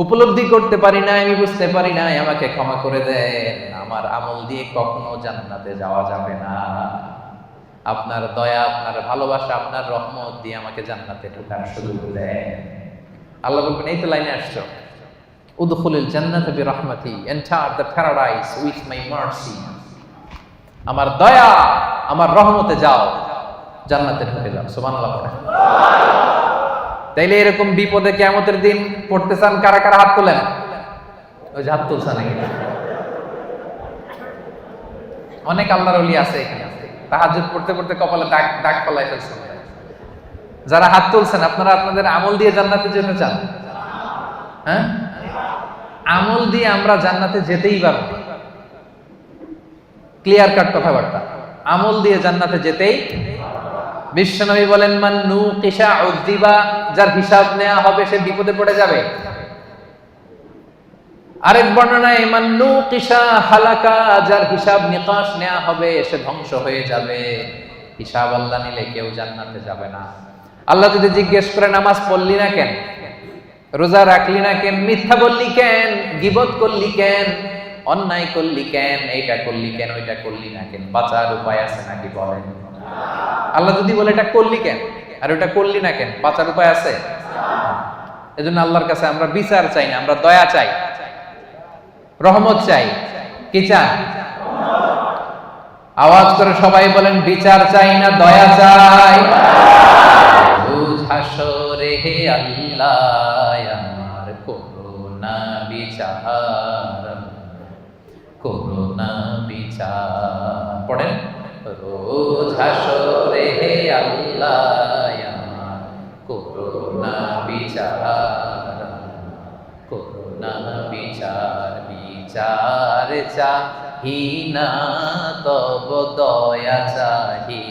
উপলব্ধি করতে পারি নাই, আমি বুঝতে পারি নাই, আমাকে ক্ষমা করে দেন। আমার আমল দিয়ে কখনো জান্নাতে যাওয়া যাবে না, আপনার দয়া, আপনার ভালোবাসা, আপনার রহমত দিয়ে আমাকে জান্নাতে ঢোকার সুযোগ দেন। আল্লাহ বলবেন এই তো লাইনে আসছো, উদখুলিল জান্নাতা বিরহমাতি, enter the paradise with my mercy. আমার দয়া, আমার রহমতে যাও, জান্নাতে ঢুকে যাও। সুবহানাল্লাহ পড়েন। তাইলে এরকম বিপদে কিয়ামতের দিন পড়তে চান কারা কারা? হাত তোলেন। ওই যে হাত তুলছে নাকি? অনেক আল্লাহর ওলি আছে এখানে, তাহাজ্জুদ পড়তে পড়তে কপালে দাগ দাগ ফলাই ফেলছেন। যারা হাত তুলছেন আপনারা আপনাদের আমল দিয়ে জান্নাতে যেতে চান? হ্যাঁ, আমল দিয়ে আমরা জান্নাতে যেতেই পারবো। ক্লিয়ার কাট কথাবার্তা, আমল দিয়ে জান্নাতে যেতেই। বিশ্বনবী বলেন, মান নুকিশা উযিবা, যার হিসাব নেওয়া হবে সে বিপদে পড়ে যাবে। আরেক বর্ণনায় মান নুকিশা হালাকা, যার হিসাব নিকাশ নেওয়া হবে সে ধ্বংস হয়ে যাবে। হিসাব আল্লাহ নিলে কেউ জান্নাতে যাবে না। আল্লাহ যদি জিজ্ঞেস করে নামাজ পড়লি না কেন, রোজা রাখলি না কেন, মিথ্যা বললি কেন, গীবত করলি কেন, অন্যায় করলি কেন, এইটা করলি কেন, ওইটা করলি না কেন, বাঁচার উপায় আছে নাকি বলেন? আল্লাহ যদি বলে এটা করলি কেন আর ওটা করলি না কেন, বাঁচার উপায় আছে? এজন্য আল্লাহর কাছে আমরা বিচার চাই না, আমরা দয়া চাই, রহমত চাই। কি চাই? আওয়াজ করে সবাই বলেন, বিচার চাই না দয়া চাই। হাসরে হে আল্লাহ আমার করুণা বিচার, করুণা বিচার। পড়েন, রোজ হাসরে হে আল্লাহ আমার করুণা বিচার, করুণা বিচার। বিচার চাহি না তব দয়া চাহি,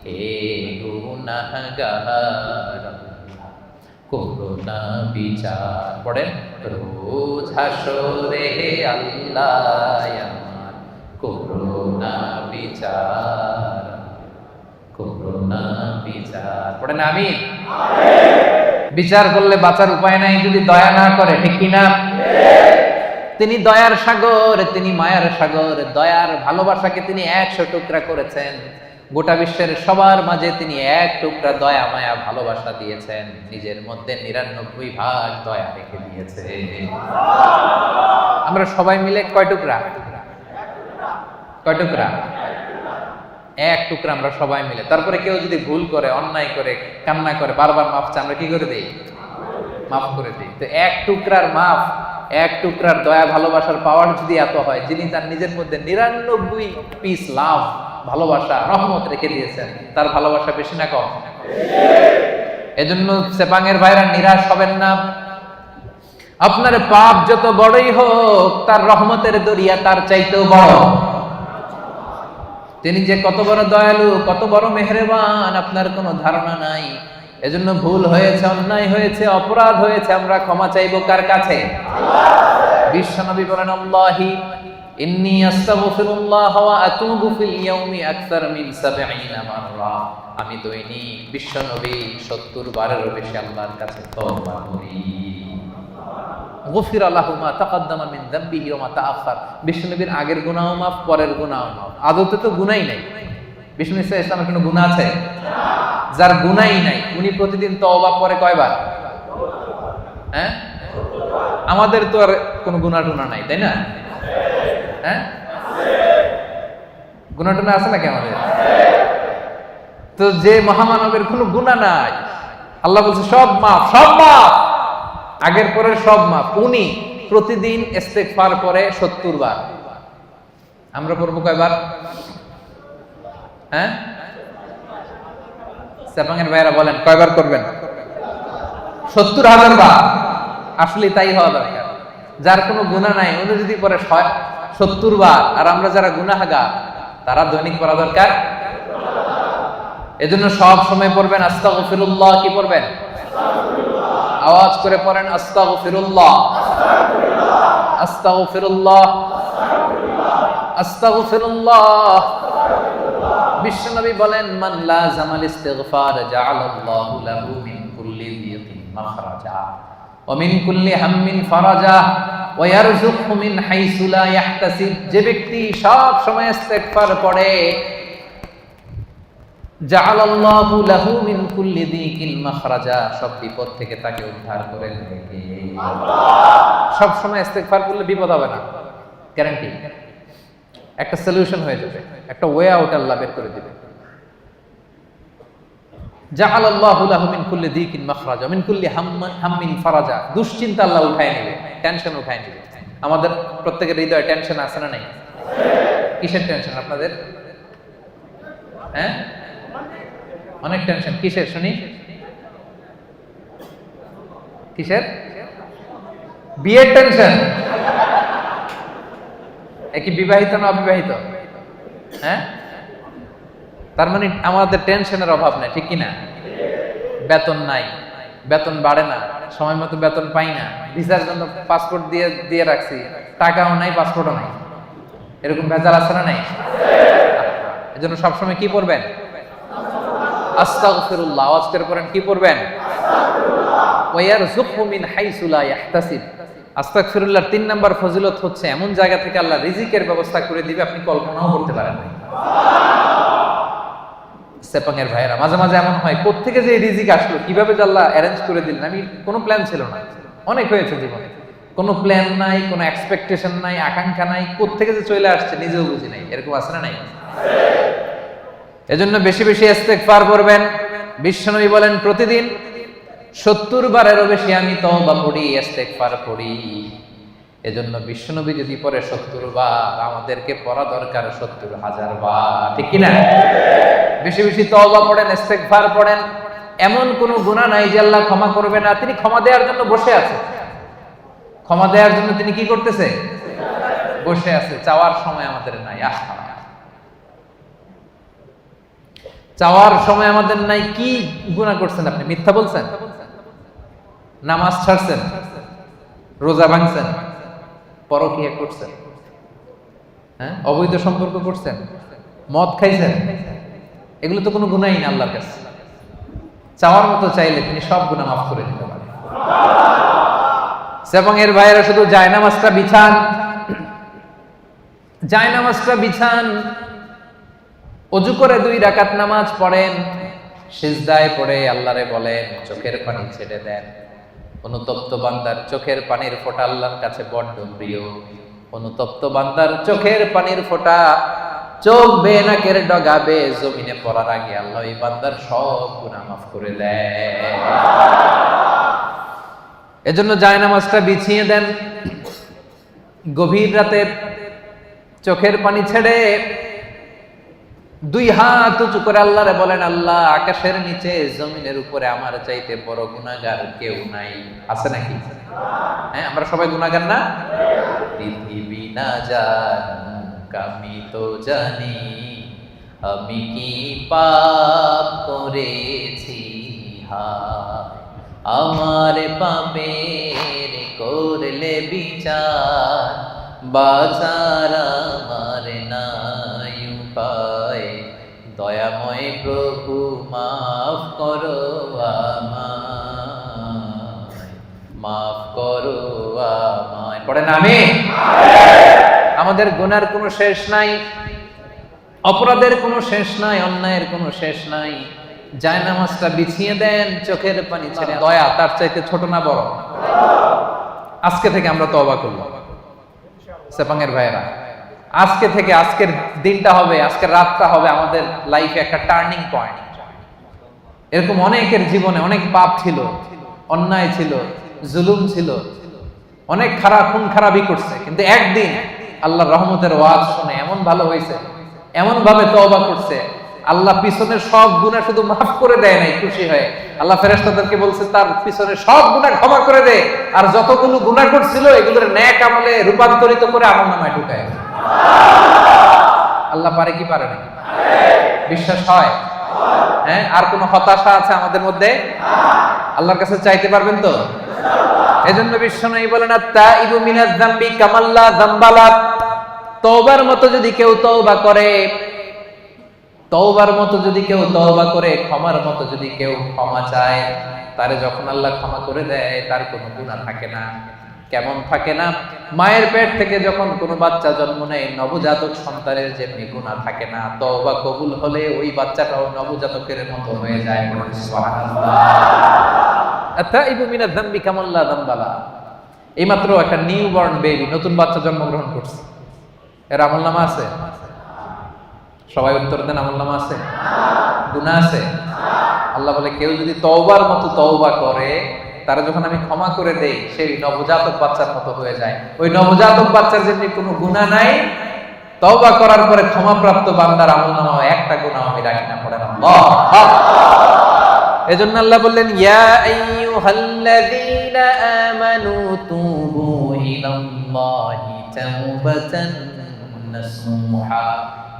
হে গুনাহগার করুণা বিচার। পড়েন, রোজ হাসরে হে আল্লাহ আমার করুণা বিচার, করুণা বিচার। পড়েন আমিন। বিচার করলে বাঁচার উপায় নাই যদি দয়া না করে, ঠিক কিনা? তিনি দয়ার সাগর, তিনি মায়ার সাগর। দয়ার ভালোবাসাকে তিনি 100 টুকরা করেছেন। গোটা বিশ্বের সবার মাঝে তিনি 1 টুকরা দয়া মায়া ভালোবাসা দিয়েছেন, নিজের মধ্যে 99 ভাগ দয়া রেখে দিয়েছে। আমরা সবাই মিলে কয় টুকরা? কয় টুকরা? 1 টুকরা আমরা সবাই মিলে। তারপরে কেউ যদি ভুল করে, অন্যায় করে, কান্না করে, বারবার মাফ চায়, আমরা কি করে দেই? মাফ করে দিই। তো 1 টুকরার মাফ, 1 টুকরার দয়া ভালোবাসার পাওয়ার যদি এত হয়, যিনি তার নিজের মধ্যে 99 পিস লাভ, ভালোবাসা, রহমত রেখে দিয়েছেন, তার ভালোবাসা বেশি না কম? এজন্য সেপাঙের ভাইরা নিরাশ হবেন না। আপনার পাপ যত বড়ই হোক, তার রহমতের দরিয়া তার চাইতেও বড়। তিনি যে কত বড় দয়ালু, কত বড় মেহেরবান, আপনার কোনো ধারণা নাই। এজন্য ভুল হয়েছে, অন্যায় হয়েছে, অপরাধ হয়েছে, আমরা ক্ষমা চাইবো কার কাছে? বিশ্বনবী বলেন, আল্লাহি ইন্নী আস্তাগফিরুল্লাহ ওয়া আতুবু ফিল ইয়াউমি আকসার মিন 70 মাররা। আমি দৈনিক বিশ্বনবী 70 বারেরও বেশি আল্লাহর কাছে তওবা করি। গফিরা লাহু মা তাকাদ্দামা মিন যামবিহি ওয়া মা তাআখার। বিশ্বনবীর আগের গুনাহও মাফ, পরের গুনাহও মাফ। আদতে তো গুনাহই নাই। বিশ্বনবী সাল্লাল্লাহু আলাইহি ওয়াসাল্লামের কোনো গুনাহ আছে? যার গুনাহই নাই উনি প্রতিদিন তওবা করে কয়বার? হ্যাঁ, আমাদের তো আর কোনো গুনাহ টুনা নাই, তাই না? হ্যাঁ, গুনাহ টুনা আছে নাকি আমাদের? তো যে মহামানবের কোনো গুনাহ নাই, আল্লাহ বলছে সব মাফ, সব মাফ, আগের পরের সব মাফ। উনি প্রতিদিন ইস্তেগফার করে 70 বার। আমরা পড়বো কয়বার? হ্যাঁ, সেপাঙের ভাইরা বলেন কয়বার করবেন? 70,000 বার। আসলে তাই হওয়া দরকার। যার কোনো গুনাহ নাই উনি যদি পরে 70 বার, আর আমরা যারা গুনাহগার তারা দৈনিক পড়া দরকার। এজন্য সব সময় পড়বেন আস্তাগফিরুল্লাহ। কি পড়বেন? আওয়াজ করে পড়েন, আস্তাগফিরুল্লাহ, আস্তাগফিরুল্লাহ, আস্তাগফিরুল্লাহ। বিশ্বনবী বলেন, মান লাযামাল ইস্তিগফার জাআলাল্লাহু লাহু মিন কুল্লি যিকিন মাখরাজা ওয়া মিন কুল্লি হাম্মিন ফারাজা ওয়া ইয়ারযুকহু মিন হাইসু লা ইয়াহতাসিব। যে ব্যক্তি সব সময় ইস্তিগফার পড়ে, জাআলাল্লাহু লাহু মিন কুল্লি যিকিন মাখরাজা, সব বিপদ থেকে তাকে উদ্ধার করে নেবে। সব সময় ইস্তিগফার করলে বিপদ হবে না, গ্যারান্টি। একটা সলিউশন হয়ে যাবে, একটা ওয়ে আউট আল্লাহ বের করে দিবে। জাআলাল্লাহু লাহু মিন কুল্লি যিকিন মাখরাজা মিন কুল্লি হাম্মিন ফারাজা। দুশ্চিন্তা আল্লাহ উঠায় নেবে, টেনশন উঠায় নেবে। আমাদের প্রত্যেকের হৃদয়ে টেনশন আছে না নাই? কিসের টেনশন আপনাদের? হ্যাঁ, অনেক টেনশন। কিসের শুনি? কিসের? বিয়ের টেনশন। কি বিবাহিত না অবিবাহিত? হ্যাঁ, তার মানে আমাদের টেনশনের অভাব নেই, ঠিক কিনা? বেতন নাই, বেতন বাড়ে না, সময় মতো বেতন পাই না, ভিসার জন্য পাসপোর্ট দিয়ে রাখছি, টাকাও নাই, পাসপোর্টও নাই, এরকম ভেজাল আছে না নাই? এজন্য সবসময় কি পড়বেন? আস্তাগফিরুল্লাহ। আওয়াজ করে পড়েন, কি পড়বেন? ওয়ারযুকহু মিন হাইসু লা ইয়াহতাসিব। আস্তাগফিরুল্লাহর 3 নাম্বার ফজিলত হচ্ছে এমন জায়গা থেকে আল্লাহ রিজিকের ব্যবস্থা করে দিবে আপনি কল্পনাও করতে পারেন না। সেপাঙের ভাইয়েরা, মাঝে মাঝে এমন হয় কোত্থেকে যে রিজিক আসলো, কিভাবে যে আল্লাহ অ্যারেঞ্জ করে দিলেন, আমি কোনো প্ল্যান ছিল না। অনেক হয়েছে জীবনে, কোনো প্ল্যান নাই, কোনো এক্সপেকটেশন নাই, আকাঙ্ক্ষা নাই, কোত্থেকে যে চলে আসছে নিজেও বুঝি নাই। এরকম আছে না নাই? এজন্য বেশি বেশি ইস্তেগফার করবেন। বিশ্বনবী বলেন প্রতিদিন 70 বারেরও বেশি আমি তওবা করি, ইস্তেগফার করি। এজন্য বিশ্বনবী যদি পড়ে 70 বার, আমাদেরকে পড়া দরকার 70,000 বার, ঠিক কি না? বেশি বেশি তওবা পড়েন, ইস্তেগফার পড়েন। এমন কোন গুনাহ নাই যে আল্লাহ ক্ষমা করবে না। তিনি ক্ষমা দেওয়ার জন্য বসে আছে। ক্ষমা দেওয়ার জন্য তিনি কি করতেছে? বসে আছে। চাওয়ার সময় আমাদের নাই। আহা, চাওয়ার সময় আমাদের নাই। কি গুনাহ করছেন আপনি? মিথ্যা বলছেন, নামাজ ছাড়ছেন, রোজা ভাঙছেন, পরকীয়া করছেন, হ্যাঁ, অবৈধ সম্পর্ক করছেন, মদ খাইছেন, এগুলো তো কোনো গুনাহই না আল্লাহর কাছে। চাওয়ার মতো চাইলে তিনি সব গুনাহ মাফ করে দিতে পারেন। এবং এর ভাইয়েরা শুধু জায়নামাজটা বিছান, জায়নামাজটা বিছান, ওযু করে 2 রাকাত নামাজ পড়েন, সিজদায় পড়ে আল্লাহরে বলেন, চোখের পানি ছেড়ে দেন। অনুতপ্ত বান্দার চোখের পানির ফোঁটা আল্লাহর কাছে বড্ড প্রিয়। অনুতপ্ত বান্দার চোখের পানির ফোঁটা চোখ বেয়ে নাকের ডগা বেয়ে জমিনে পড়ার আগে আল্লাহ এই বান্দার সব গুনাহ মাফ করে দেয়। এজন্য জায়নামাজটা বিছিয়ে দেন। গভীর রাতে চোখের পানি ছেড়ে 2 হাত উঁচু করে আল্লাহরে বলেন, আল্লাহ, আকাশের নিচে জমিনের উপরে আমার চাইতে বড় গুনাহগার কেউ নাই। আছে নাকি? হ্যাঁ, আমরা সবাই গুনাহগার না? পৃথিবী না জানুক আমি তো জানি, আমি কি পাপ করেছি, হায় আমার পাপের করলে বিচার, বাঁচার আমার নাই উপায়, দয়াময় প্রভু মাফ করো আমায়, মাফ করো আমায়। পড়েন আমিন। আমাদের গুনার কোনো শেষ নাই, অপরাধের কোনো শেষ নাই, অন্যায়ের কোনো শেষ নাই। জায়নামাজটা বিছিয়ে দেন, চোখের পানি ছেড়ে। দয়া তার চাইতে ছোট না বড়? আজকে থেকে আমরা তওবা করব সেপাঙের ভাইয়েরা। আজকে থেকে, আজকের দিনটা হবে, আজকের রাতটা হবে আমাদের লাইফে একটা টার্নিং পয়েন্ট। এরকম অনেকের জীবনে অনেক পাপ ছিল, অন্যায় ছিল, জুলুম ছিল, অনেক খারাপ খুন খারাপই করছে, কিন্তু একদিন আল্লাহর রহমতের ওয়াজ শুনে এমন ভালো হয়েছে, এমন ভাবে তওবা করছে, আল্লাহ পিছনের সব গুনাহ শুধু মাফ করে দেয় নাই, খুশি হয়ে আল্লাহ ফেরেশতাদেরকে বলছে তার পিছনের সব গুনাহ ক্ষমা করে দে, আর যতগুলো গুনাহ করছিল এগুলোর নেক আমলে রূপান্তরিত করে আমলনামায় ঢুকায়। আল্লাহ পারে কি পারে না? বিশ্বাস হয়? হ্যাঁ, আর কোনো হতাশা আছে আমাদের মধ্যে? আল্লাহর কাছে চাইতে পারবেন তো? এজন্য বিশ্বনবী বলেন, আত-তাইবু মিনাজ যামবি কামাল্লা যামবালা। তওবার মতো যদি কেউ তওবা করে, তওবার মতো যদি কেউ তওবা করে, ক্ষমার মতো যদি কেউ ক্ষমা চায়, তারে যখন আল্লাহ ক্ষমা করে দেয় তার কোনো গুনাহ থাকে না। কেমন থাকে না? মায়ের পেট থেকে যখন কোনো বাচ্চা জন্ম নেয়, নবজাতক সন্তানের যেমনি গুনাহ থাকে না, তওবা কবুল হলে ওই বাচ্চাটাও নবজাতকের মতো হয়ে যায়। সুবহানাল্লাহ। আত-তাইবু মিনাজ যামবি কামাল্লা যামবালা। এইমাত্র একটা নিউবর্ন বেবি, নতুন বাচ্চা জন্মগ্রহণ করছে, এর আমলনামা আছে? সবাই উত্তর দেন, আমলনামা আছে? গুনাহ আছে? আল্লাহ বলে কেউ যদি তওবার মতো তওবা করে, তারা যখন আমি ক্ষমা করে দেই, সেই নবজাতক বাচ্চার মতো হয়ে যায়। ওই নবজাতক বাচ্চার যেমনি কোনো গুনাহ নাই, তওবা করার পরে ক্ষমাপ্রাপ্ত বান্দার আমলনামায় একটা গুনাহ আমি রাখি না, পড়েন আল্লাহ। এজন্য আল্লাহ বললেন ইয়া আইয়ুহাল্লাযীনা আমানু তুবু ইলাল্লাহি তাওবাতান নাসুহা।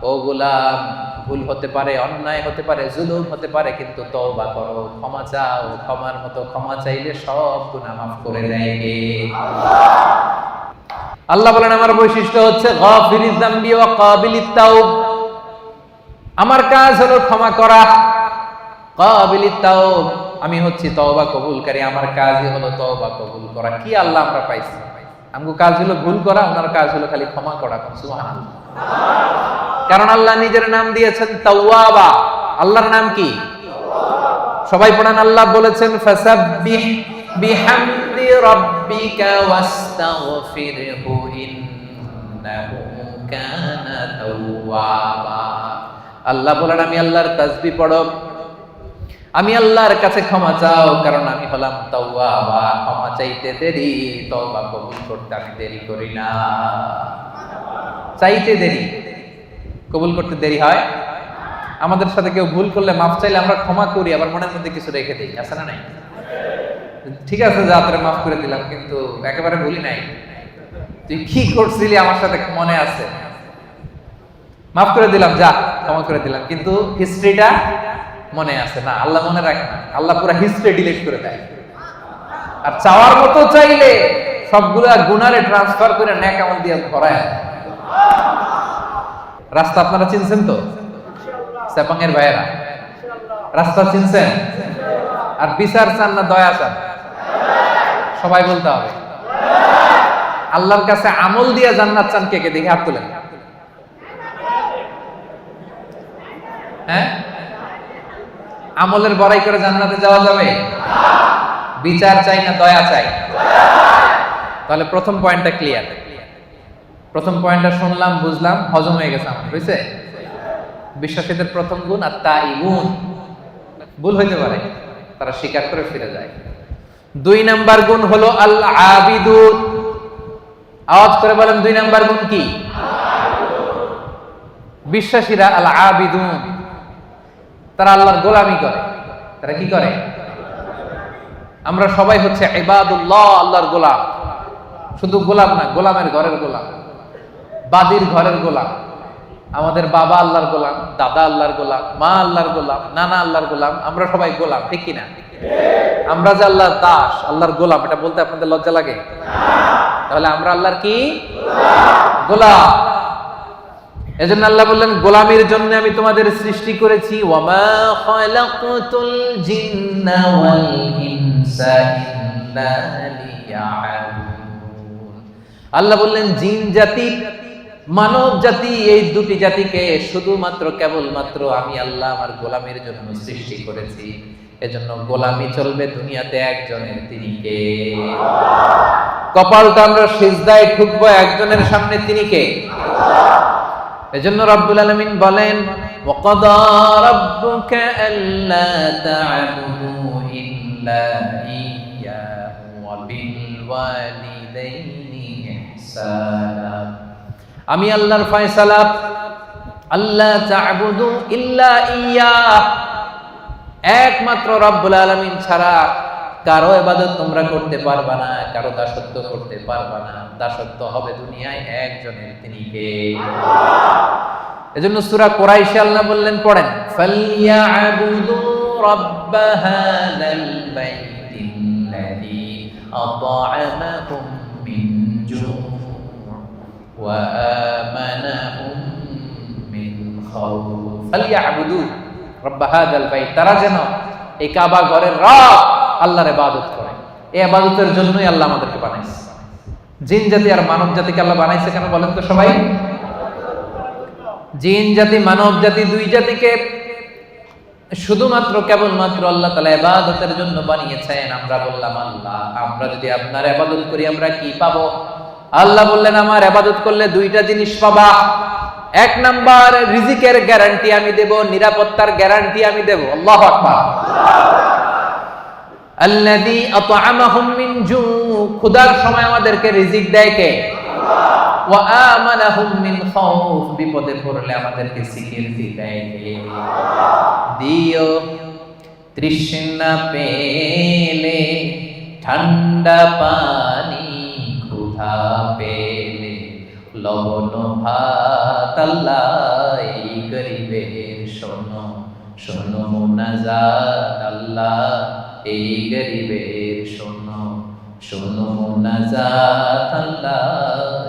ও গোলাম, ভুল হতে পারে, অন্যায় হতে পারে, জুলুম হতে পারে, কিন্তু তওবা করো, ক্ষমা চাও। ক্ষমার মতো ক্ষমা চাইলে সব গুনাহ মাফ করে দেয় কে? আল্লাহ বলেন আমার বৈশিষ্ট্য হচ্ছে গাফিরিয যামবি ওয়া কাবিলিত তাওব। আমার কাজ হলো ক্ষমা করা। কাবিলিত তাওব, আমি হচ্ছি তওবা কবুলকারী, আমার কাজই হলো তওবা কবুল করা। কি আল্লাহ আমরা পাইছি? আমগো কাজ হলো ভুল করা, ওনার কাজ হলো খালি ক্ষমা করা। সুবহানাল্লাহ। কারণ আল্লাহ নিজের নাম দিয়েছেন তাওয়াবা। আল্লাহর নাম কি? সবাই পড়েন। আল্লাহ বলেছেন ফাসাব্বিহ বিহামদি রাব্বিকা ওয়াস্তাগফিরহু ইন্নাহু কানা তাওয়াবা। আল্লাহ বলেন আমি আল্লাহর তাসবিহ পড়ো, আমি আল্লাহর কাছে ক্ষমা চাও, কারণ আমি হলাম তাওয়াবা। ক্ষমা চাইতে দেরি, তওবা কবুল করতে আমি দেরি করি না। চাইতে দেরি, কবুল করতে দেরি হয়। আমাদের সাথে কেউ ভুল করলে মাফ চাইলে আমরা ক্ষমা করি, আবার মনের মধ্যে কিছু রেখে দিই, আছে না নাই? ঠিক আছে যা তোরে মাফ করে দিলাম, কিন্তু একেবারে ভুলি নাই। তুই কি করছিলি আমার সাথে মনে আছে, মাফ করে দিলাম, যা ক্ষমা করে দিলাম, কিন্তু হিস্ট্রিটা মনে আছে না। আল্লাহ মনে রাখে না, আল্লাহ পুরো হিস্ট্রি ডিলিট করে দেয়। আর চাওয়ার মতো চাইলে সবগুলা গুনারে ট্রান্সফার করে নেক আমল দিয়ে ভরায়। রাস্তা আপনারা চিনছেন তো? সেপাঙের ভাইয়েরা রাস্তা চিনছেন? আর বিচার চান না দয়া চান? সবাই বলতে হবে। আল্লাহর কাছে আমল দিয়ে জান্নাত চান কে কে? দেখে হাত তুলেন। হ্যাঁ, আমলের বড়াই করে জান্নাতে যাওয়া যাবে? বিচার চাই না দয়া চাই? তাহলে প্রথম পয়েন্টটা ক্লিয়ার। প্রথম পয়েন্টটা শুনলাম, বুঝলাম, হজম হয়ে গেছে আমার, বুঝছে? বিশ্বাসীদের প্রথম গুণ আত-তাইবুন। ভুল হইতে পারে, তারা স্বীকার করে ফিরে যায়। 2 নাম্বার গুণ হলো আল-আবিদুন। আওয়াজ করে বলেন 2 নাম্বার গুণ কি? বিশ্বাসীরা আল-আবিদুন, তারা আল্লাহর গোলামি করে। তারা কি করে? আমরা সবাই হচ্ছে ইবাদুল্লাহ, আল্লাহর গোলাম। শুধু গোলাম না, গোলামের ঘরের গোলাম, বাদীর ঘরের গোলাম। আমাদের বাবা আল্লাহর গোলাম, দাদা আল্লাহর গোলাম, মা আল্লাহর গোলাম, নানা আল্লাহর গোলাম। আমরা সবাই গোলাম, ঠিক কিনা? আমরা যে আল্লাহর দাস, আল্লাহর গোলাম, এটা বলতে আপনাদের লজ্জা লাগে? তাহলে আমরা আল্লাহর কি? গোলাম। এজন্য আল্লাহ বললেন গোলামির জন্য আমি তোমাদের সৃষ্টি করেছি। ওয়ামা খালাকতুল জিন্না ওয়াল ইনসা ইল্লা লিয়াবুদুন। আল্লাহ বললেন জিন জাতি, মানব জাতি, এই দুটি জাতিকে শুধুমাত্র কেবলমাত্র আমি আল্লাহ আমার গোলামির জন্য সৃষ্টি করেছি। এজন্য গোলামি চলবে দুনিয়াতে একজনের, তিনি কে? কপালটা আমরা সিজদায় ঠুকবো একজনের সামনে, তিনি কে? এজন্য রব্বুল আলামিন বলেন ওয়াকাদা রাব্বুকা আল্লা তা'বুদু ইল্লা ইয়্যাহু ওয়া বিল ওয়ালিদাইনি ইহসানা। আমি আল্লাহর ফয়সালা, আল্লা তা'বুদু ইল্লা ইয়্যাহ, একমাত্র রব্বুল আলামিন ছাড়া কারো ইবাদত তোমরা করতে পারবা না, কারো দাসত্ব করতে পারবা না। দাসত্ব হবে দুনিয়ায় একজনের, তিনি কে? এজন্য সূরা কুরাইশে আল্লাহ বললেন, পড়েন ফালইয়াবুদু রাব্ব হাযাল বাইতিল্লাযী আত'আমাহুম মিন জু' ওয়া আমানাহুম মিন খাউফ। ফালইয়াবুদু রাব্ব হাযাল বাইত, তারা যেন এই কাবা ঘরের রব আল্লাহর ইবাদত করে। এই ইবাদতের জন্যই আল্লাহ আমাদেরকে বানাইছে। জিন জাতি আর মানব জাতিকে আল্লাহ বানাইছে কেন বলেন তো সবাই? জিন জাতি মানব জাতি দুই জাতিকে শুধুমাত্র কেবলমাত্র আল্লাহ তাআলা ইবাদতের জন্য বানিয়েছেন। আমরা বললাম আল্লাহ, আমরা যদি আপনার ইবাদত করি আমরা কি পাবো? আল্লাহ বললেন আমার ইবাদত করলে দুইটা জিনিস পাবা। 1 নাম্বার, রিজিকের গ্যারান্টি আমি দেব, নিরাপত্তার গ্যারান্টি আমি দেব। আল্লাহু আকবার। আল্লাযী আত'আমাহুম মিন জু', ক্ষুধার সময় আমাদেরকে রিজিক দেয় কে? ওয়া আমানাহুম মিন খাউফ, বিপদে পড়লে আমাদেরকে সিকিউরিটি দেয় কে? দিও। তৃষ্ণা পেলে ঠান্ডা পানি, ক্ষুধা পেলে লবণ ভাত, আল্লাহ এই গরিবের শোনো শোনো মুনাজাত, আল্লাহ এই গরিবের শোনো শোনো মুনাজাত, আল্লাহ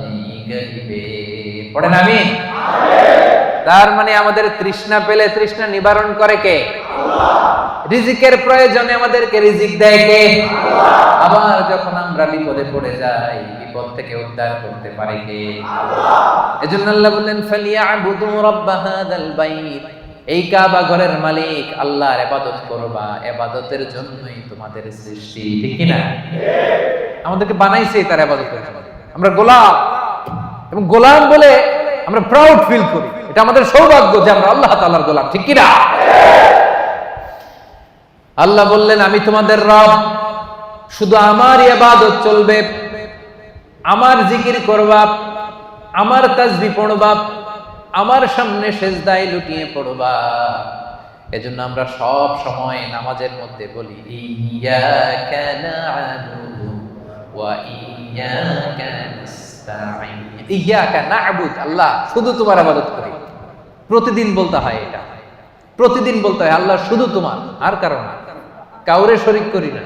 এই গরিবের। পড়েন আমিন। তার মানে আমাদের তৃষ্ণা পেলে তৃষ্ণা নিবারণ করে কে? রিজিকের প্রয়োজনে আমাদেরকে রিজিক দেয় কে? আবার যখন আমরা বিপদে পড়ে যাই, বিপদ থেকে উদ্ধার করতে পারে কে? এজন্য আল্লাহ বললেন ফালিয়াবুদু রাব্ব হাযাল বাইত, এই কাবা ঘরের মালিক আল্লাহর ইবাদত করবা, ইবাদতের জন্যই তোমাদের সৃষ্টি, ঠিক কি না? আমাদেরকে বানাইছে তার ইবাদত করার জন্য। আমরা গোলাম, এবং গোলাম বলে আমরা প্রাউড ফিল করি। এটা আমাদের সৌভাগ্য যে আমরা আল্লাহ তাআলার গোলাম, ঠিক কি না? আল্লাহ বললেন আমি তোমাদের রব, শুধু আমার ইবাদত চলবে, আমার জিকির করবা, আমার তাসবিহ পড়বা, আমার সামনে সেজদায় লুটিয়ে পড়বা। এজন্য আমরা সব সময় নামাজের মধ্যে বলি ইয়্যাকা না'বুদু ওয়া ইয়্যাকা নাস্তাঈন। ইয়্যাকা না'বুদ, আল্লাহ শুধু তোমার ইবাদত করি। প্রতিদিন বলতে হয় এটা, প্রতিদিন বলতে হয় আল্লাহ শুধু তোমার, আর কারণ না, কাউরে শরীক করি না,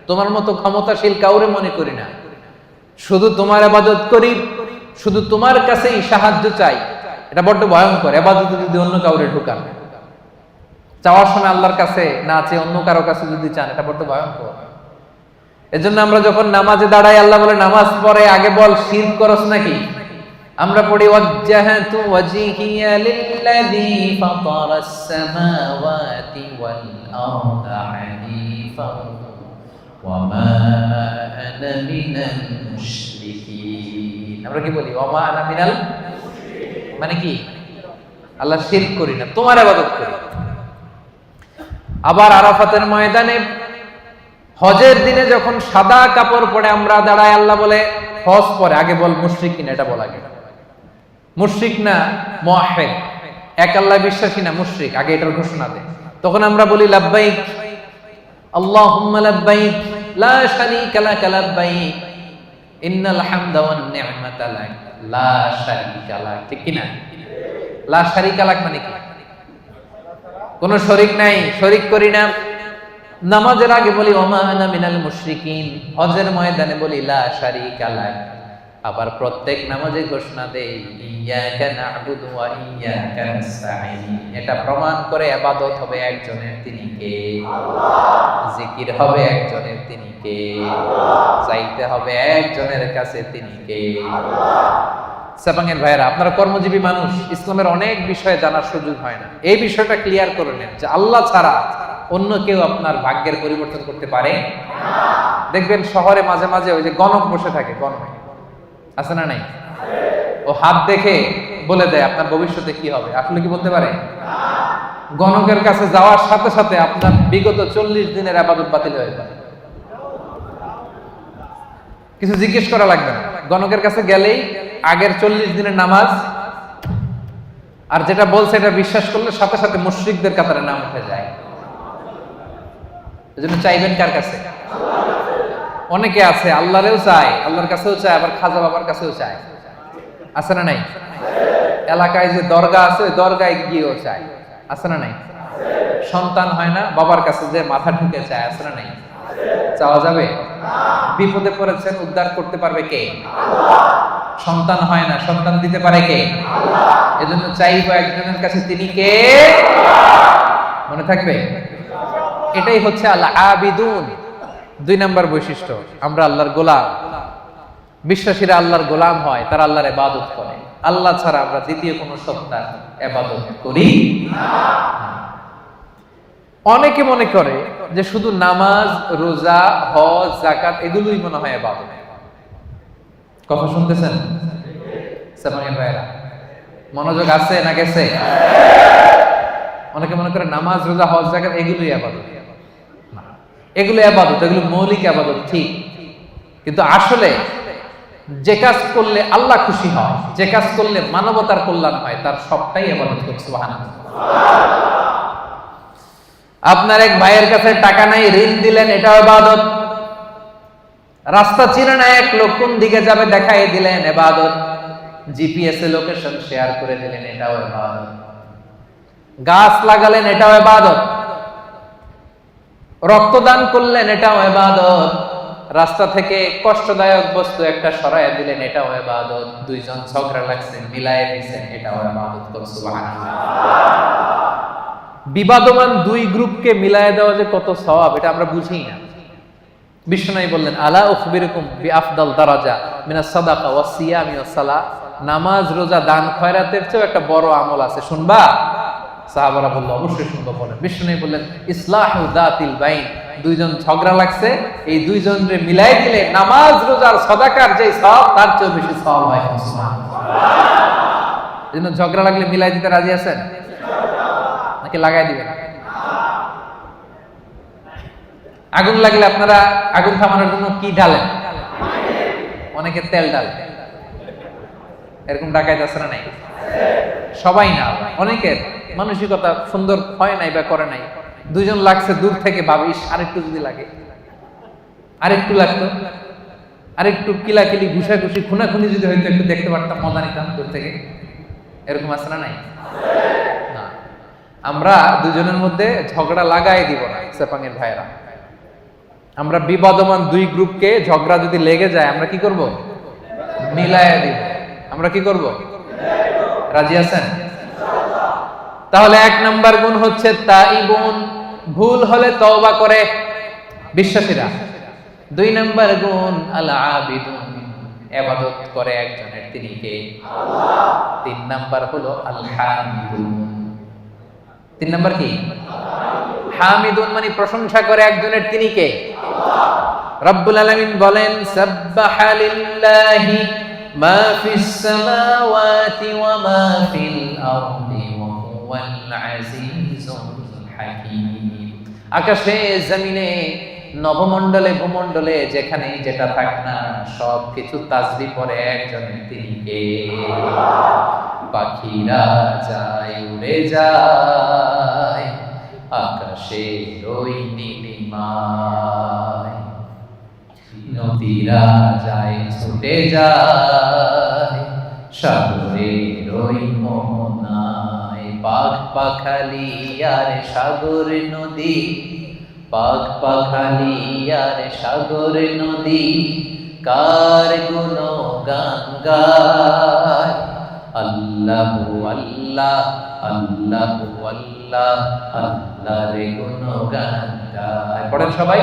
তোমার মতো ক্ষমতাশীল কাউরে মনে করি না, শুধু তোমার ইবাদত করি, শুধু তোমার কাছেই সাহায্য চাই। এটা বড্ড ভয়ঙ্কর। ইবাদতে যদি অন্য কাউরে ঢোকান, চাওয়ার সময় আল্লাহর কাছে না চেয়ে অন্য কারো কাছে যদি চান, এটা বড্ড ভয়ঙ্কর। এজন্য আমরা যখন নামাজে দাঁড়াই, আল্লাহ বলে নামাজ পড়ে আগে বল শিরক করস নাকি? আমরা পড়ি ওয়াজ্জাহাতু ওয়াজহিয়া লিল্লাযী ফাতারাস সামাওয়াতি ওয়াল আরদা হানিফান ওয়া মা আনা মিনাল মুশরিকিন। আমরা কি বলি? ওয়া মা আনা মিনাল, মানে কি? আল্লাহ শিরক করি না, তোমার ইবাদত করি। আবার আরাফাতের ময়দানে হজের দিনে যখন সাদা কাপড় পরে আমরা দাঁড়াই, আল্লাহ বলে হজ পরে আগে বল মুশরিক কিনা, এটা বল আগে। মুশরিক না মুওয়াহহিদ, এক আল্লাহ বিশ্বাসী না, মুশরিক, আগে এটার ঘোষণা দেয়। তখন আমরা বলি লাব্বাইক আল্লাহুম্মা লাব্বাইক লা শারীকা লাক লাব্বাইক ইন্নাল হামদা ওয়ান নি'মাতা লাক লা শারীকা লাক, ঠিক কি না? লা শারীকা লাক মানে কি? কোন শরীক নাই, শরীক করি না। নামাজের আগে বলি ওয়া মা আনা মিনাল মুশরিকিন, হজের ময়দানে বলি লা শারীকা লাক। আবার প্রত্যেক নামাজে ঘোষণা দেই ইয়্যাকা না'বুদু ওয়া ইয়্যাকা নাস্তাঈন। এটা প্রমাণ করে ইবাদত হবে একজনের, তিনি কে? আল্লাহ। জিকির হবে একজনের, তিনি কে? আল্লাহ। চাইতে হবে একজনের কাছে, তিনি কে? আল্লাহ। সাপাঙ্গের ভাইরা, আপনারা কর্মজীবী মানুষ, ইসলামের অনেক বিষয়ে জানার সুযোগ হয় না। এই বিষয়টা ক্লিয়ার করে নেন যে আল্লাহ ছাড়া অন্য কেউ আপনার ভাগ্যের পরিবর্তন করতে পারে না। দেখবেন শহরে মাঝে মাঝে ওই যে গণক বসে থাকে, গণক আছে না নাই? ও হাত দেখে বলে দেয় আপনার ভবিষ্যতে কি হবে। আসলে কি বলতে পারে? গণকের কাছে যাওয়ার সাথে সাথে আপনার বিগত 40 দিনের ইবাদত বাতিল হয়ে যায়। কিছু জিজ্ঞেস করা লাগবে না, গণকের কাছে গেলেই আগের 40 দিনের নামাজ আর যেটা বলছে এটা বিশ্বাস করলে সাথে সাথে মুশরিকদের কাতারে নাম উঠে যায়। এজন্য চাইবেন কার কাছে? অনেকে আছে আল্লাহরেও চায়, আল্লাহর কাছেও চায়, আবার খাজা বাবার কাছেও চায়, আছে না নাই? এলাকায় যে দরগা আছে ওই দরগায় গিয়েও চায়, আছে না নাই? সন্তান হয় না, বাবার কাছে যে মাথা ঢুকে চায়, আছে না নাই? চাওয়া যাবে? বিপদে পড়েছেন, উদ্ধার করতে পারবে কে? সন্তান হয় না, সন্তান দিতে পারে কে? এজন্য চাইবো একজনের কাছে, তিনি কে? মনে থাকবে? এটাই হচ্ছে আল আবিদুন। 2 নম্বর বৈশিষ্ট্য, আমরা আল্লাহর গোলাম। বিশ্বাসীরা আল্লাহর গোলাম হয়, তারা আল্লাহর ইবাদত করে। আল্লাহ ছাড়া আমরা দ্বিতীয় কোন সত্তার ইবাদত করি না। অনেকে মনে করে যে শুধু নামাজ, রোজা, হজ, যাকাত এগুলোই মনে হয় ইবাদত। কথা শুনতেছেন সামাইয়ের ভাইরা? মনোযোগ আছে না গেছে? অনেকে মনে করে নামাজ, রোজা, হজ, যাকাত এগুলোই ইবাদত। এগুলো ইবাদত, এগুলো মৌলিক ইবাদত, ঠিক, কিন্তু আসলে যে কাজ করলে আল্লাহ খুশি হয়, যে কাজ করলে মানবতার কল্যাণ হয়, তার সবটাই ইবাদত করতে। সুবহানাল্লাহ। আপনার এক ভাইয়ের কাছে টাকা নাই, ঋণ দিলেন, এটাও ইবাদত। রাস্তা চিনে না এক লোক কোন দিকে যাবে দেখাই দিলেন, ইবাদত। জিপিএস এ লোকেশন শেয়ার করে দিলেন, এটাও ইবাদত। গাছ লাগালেন, এটাও ইবাদত। রক্তদান করলেন, এটাও ইবাদত। রাস্তা থেকে কষ্টদায়ক বস্তু একটা সরাইয়া দিলেন, এটাও ইবাদত। দুইজন ঝগড়া লাগছে, মিলায়ে দিয়েছেন, এটাও ইবাদত। সুবহানাল্লাহ। বিবাদমান দুই গ্রুপকে মিলায়ে দেওয়া যে কত সওয়াব, এটা আমরা বুঝি না। বিশ্বনবী বললেন, আলা উখবিরুকুম বিআফদাল দারাজা মিনাস সাদাকা ওয়াস সিয়ামি ওয়াস সালাহ। নামাজ, রোজা, দান, খয়রাতের চেয়ে একটা বড় আমল আছে, শুনবা? সাহাবারা বলল, অবশ্যই শুনবো। বলেন। বিশ্বনবী বললেন, ইসলাহু যাতিল বাইন। দুইজন ঝগড়া লাগছে, এই দুইজনরে মিলাই দিলে নামাজ, রোজার, সাদাকার যে সওয়াব তার চেয়ে বেশি সওয়াব হয়। সুবহানাল্লাহ। এজন্য ঝগড়া লাগলে মিলাই দিতে রাজি আছেন নাকি লাগাই দিবেন? আগুন লাগলে আপনারা আগুন থামানোর জন্য কি ঢালেন? অনেকে তেল ঢালে। এরকম ডাকাইত আছে না নাই? সবাই না, অনেকের মানসিকতা সুন্দর হয় নাই বা করে নাই। দুইজন লাগছে, দূর থেকে ভাবিস আরেকটু যদি লাগে, আরেকটু লাগতো, আরেকটু কিলাকিলি, ঘুষাঘুষি, খুনাখুনি যদি হয়তো একটু দেখতে পারতাম, মজা নিতাম দূর থেকে। এরকম আছে না নাই? না, আমরা দুজনের মধ্যে ঝগড়া লাগাই দিব না। সেপাঙের ভাইয়েরা, আমরা বিবাদমান দুই গ্রুপকে ঝগড়া যদি লেগে যায়, আমরা কি করব? মিলাইয়া দিব। আমরা কি করব? রাজি আছেন? তাহলে এক নাম্বার গুণ হচ্ছে তাইবুন, ভুল হলে তওবা করে বিশ্বাসীরা। দুই নাম্বার গুণ আল আবিদুন, ইবাদত করে একজনের, তিনি কে? আল্লাহ। তিন নাম্বার হলো আল হামিদুন। তিন নাম্বার কি? হামিদুন মানে প্রশংসা করে একজনের, তিনি কে? আল্লাহ। রব্বুল আলামিন বলেন, সাব্বাহা লিল্লাহি মা ফিস সামাওয়াতি ওয়া মা ফিল আরদি ওয়া হুয়াল আজিজুল হাকীম। আকাশে, জমিনে, নবমণ্ডলে, ভূমণ্ডলে, যেখানে যেটা থাক না, সবকিছু তাসবিহ পড়ে একজনের, তিনি কে? পাখিরা যায়, উড়ে যায় আকাশের ওই নীলিমায়, নদীরা যায়, ছুটে যায় সাগরের ওই মোহনায়। পাখ পাখালি আর সাগর নদী, পাখ পাখালি আর সাগর নদী, কার গুণগান গায়। আল্লাহু আল্লাহ, আল্লাহু আল্লাহ, আল্লাহর গুণগান গায়। পড়েন সবাই,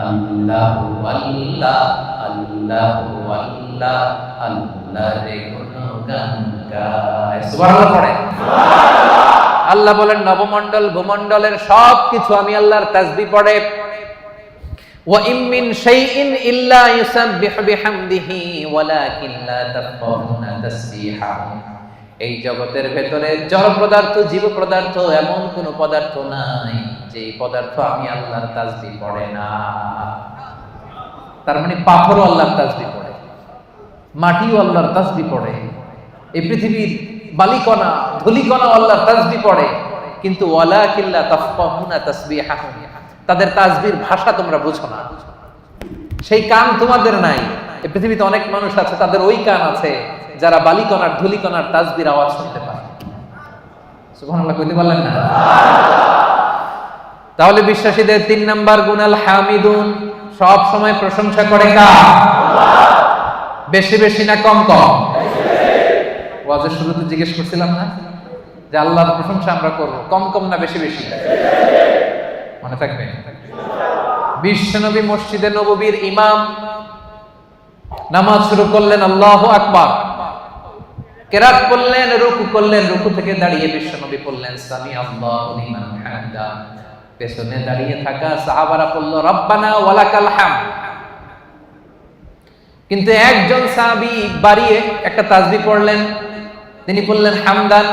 আল্লাহু আল্লাহ, আল্লাহু আল্লাহ, আল্লাহর গুণগান গায়। সুবহানাল্লাহ পড়েন। আল্লাহ বলেন, নবমণ্ডল, ভূমণ্ডলের সবকিছু আমি আল্লাহর তাসবিহ পড়ে। ওয়া ইম মিন শাইইন ইল্লা ইউসাব্বিহু বিহামদিহি ওয়ালাকিন লা তাফকাহুনা তাসবিহাহু। এই জগতের ভেতরে জড় পদার্থ, জীব পদার্থ, এমন কোন পদার্থ নাই যে পদার্থ আমি আল্লাহর তাসবিহ পড়ে না। তার মানে পাথরও আল্লাহর তাসবিহ পড়ে, মাটিও আল্লাহর তাসবিহ পড়ে, এই পৃথিবীর বালিকণা, ধুলিকণা আল্লাহর তাসবিহ পড়ে। কিন্তু ওয়ালাকিন লা তাফকাহুনা তাসবিহাহুম, তাদের তাসবিহর ভাষা তোমরা বুঝো না। সেই কান তোমাদের নাই। এই পৃথিবীতে অনেক মানুষ আছে, তাদের ওই কান আছে যারা বালিকণার, ধুলিকণার তাসবিহর আওয়াজ শুনতে পায়। সুবহানাল্লাহ কইতে পারলেন না? তাহলে বিশ্বাসীদের তিন নাম্বার গুণ আল হামিদুন, সব সময় প্রশংসা করে কার? আল্লাহ। বেশি বেশি না কম কম? ওয়াজের শুরুতে জিজ্ঞেস করছিলাম না যে আল্লাহর প্রশংসা আমরা করব, কম কম না বেশি বেশি? মনে থাকবে? বিশ্বনবী মসজিদে নববীর ইমাম, নামাজ শুরু করলেন, আল্লাহু আকবার, কেরাত করলেন, রুকু করলেন, রুকু থেকে দাঁড়িয়ে বিশ্বনবী বললেন, সামি আল্লাহু লিমান হামদা। পেছনে দাঁড়িয়ে থাকা সাহাবারা বলল, রব্বানা ওয়ালাকাল হামদ। কিন্তু একজন সাহাবী বাড়িয়ে একটা তাসবিহ পড়লেন, তিনি বললেন, হামদান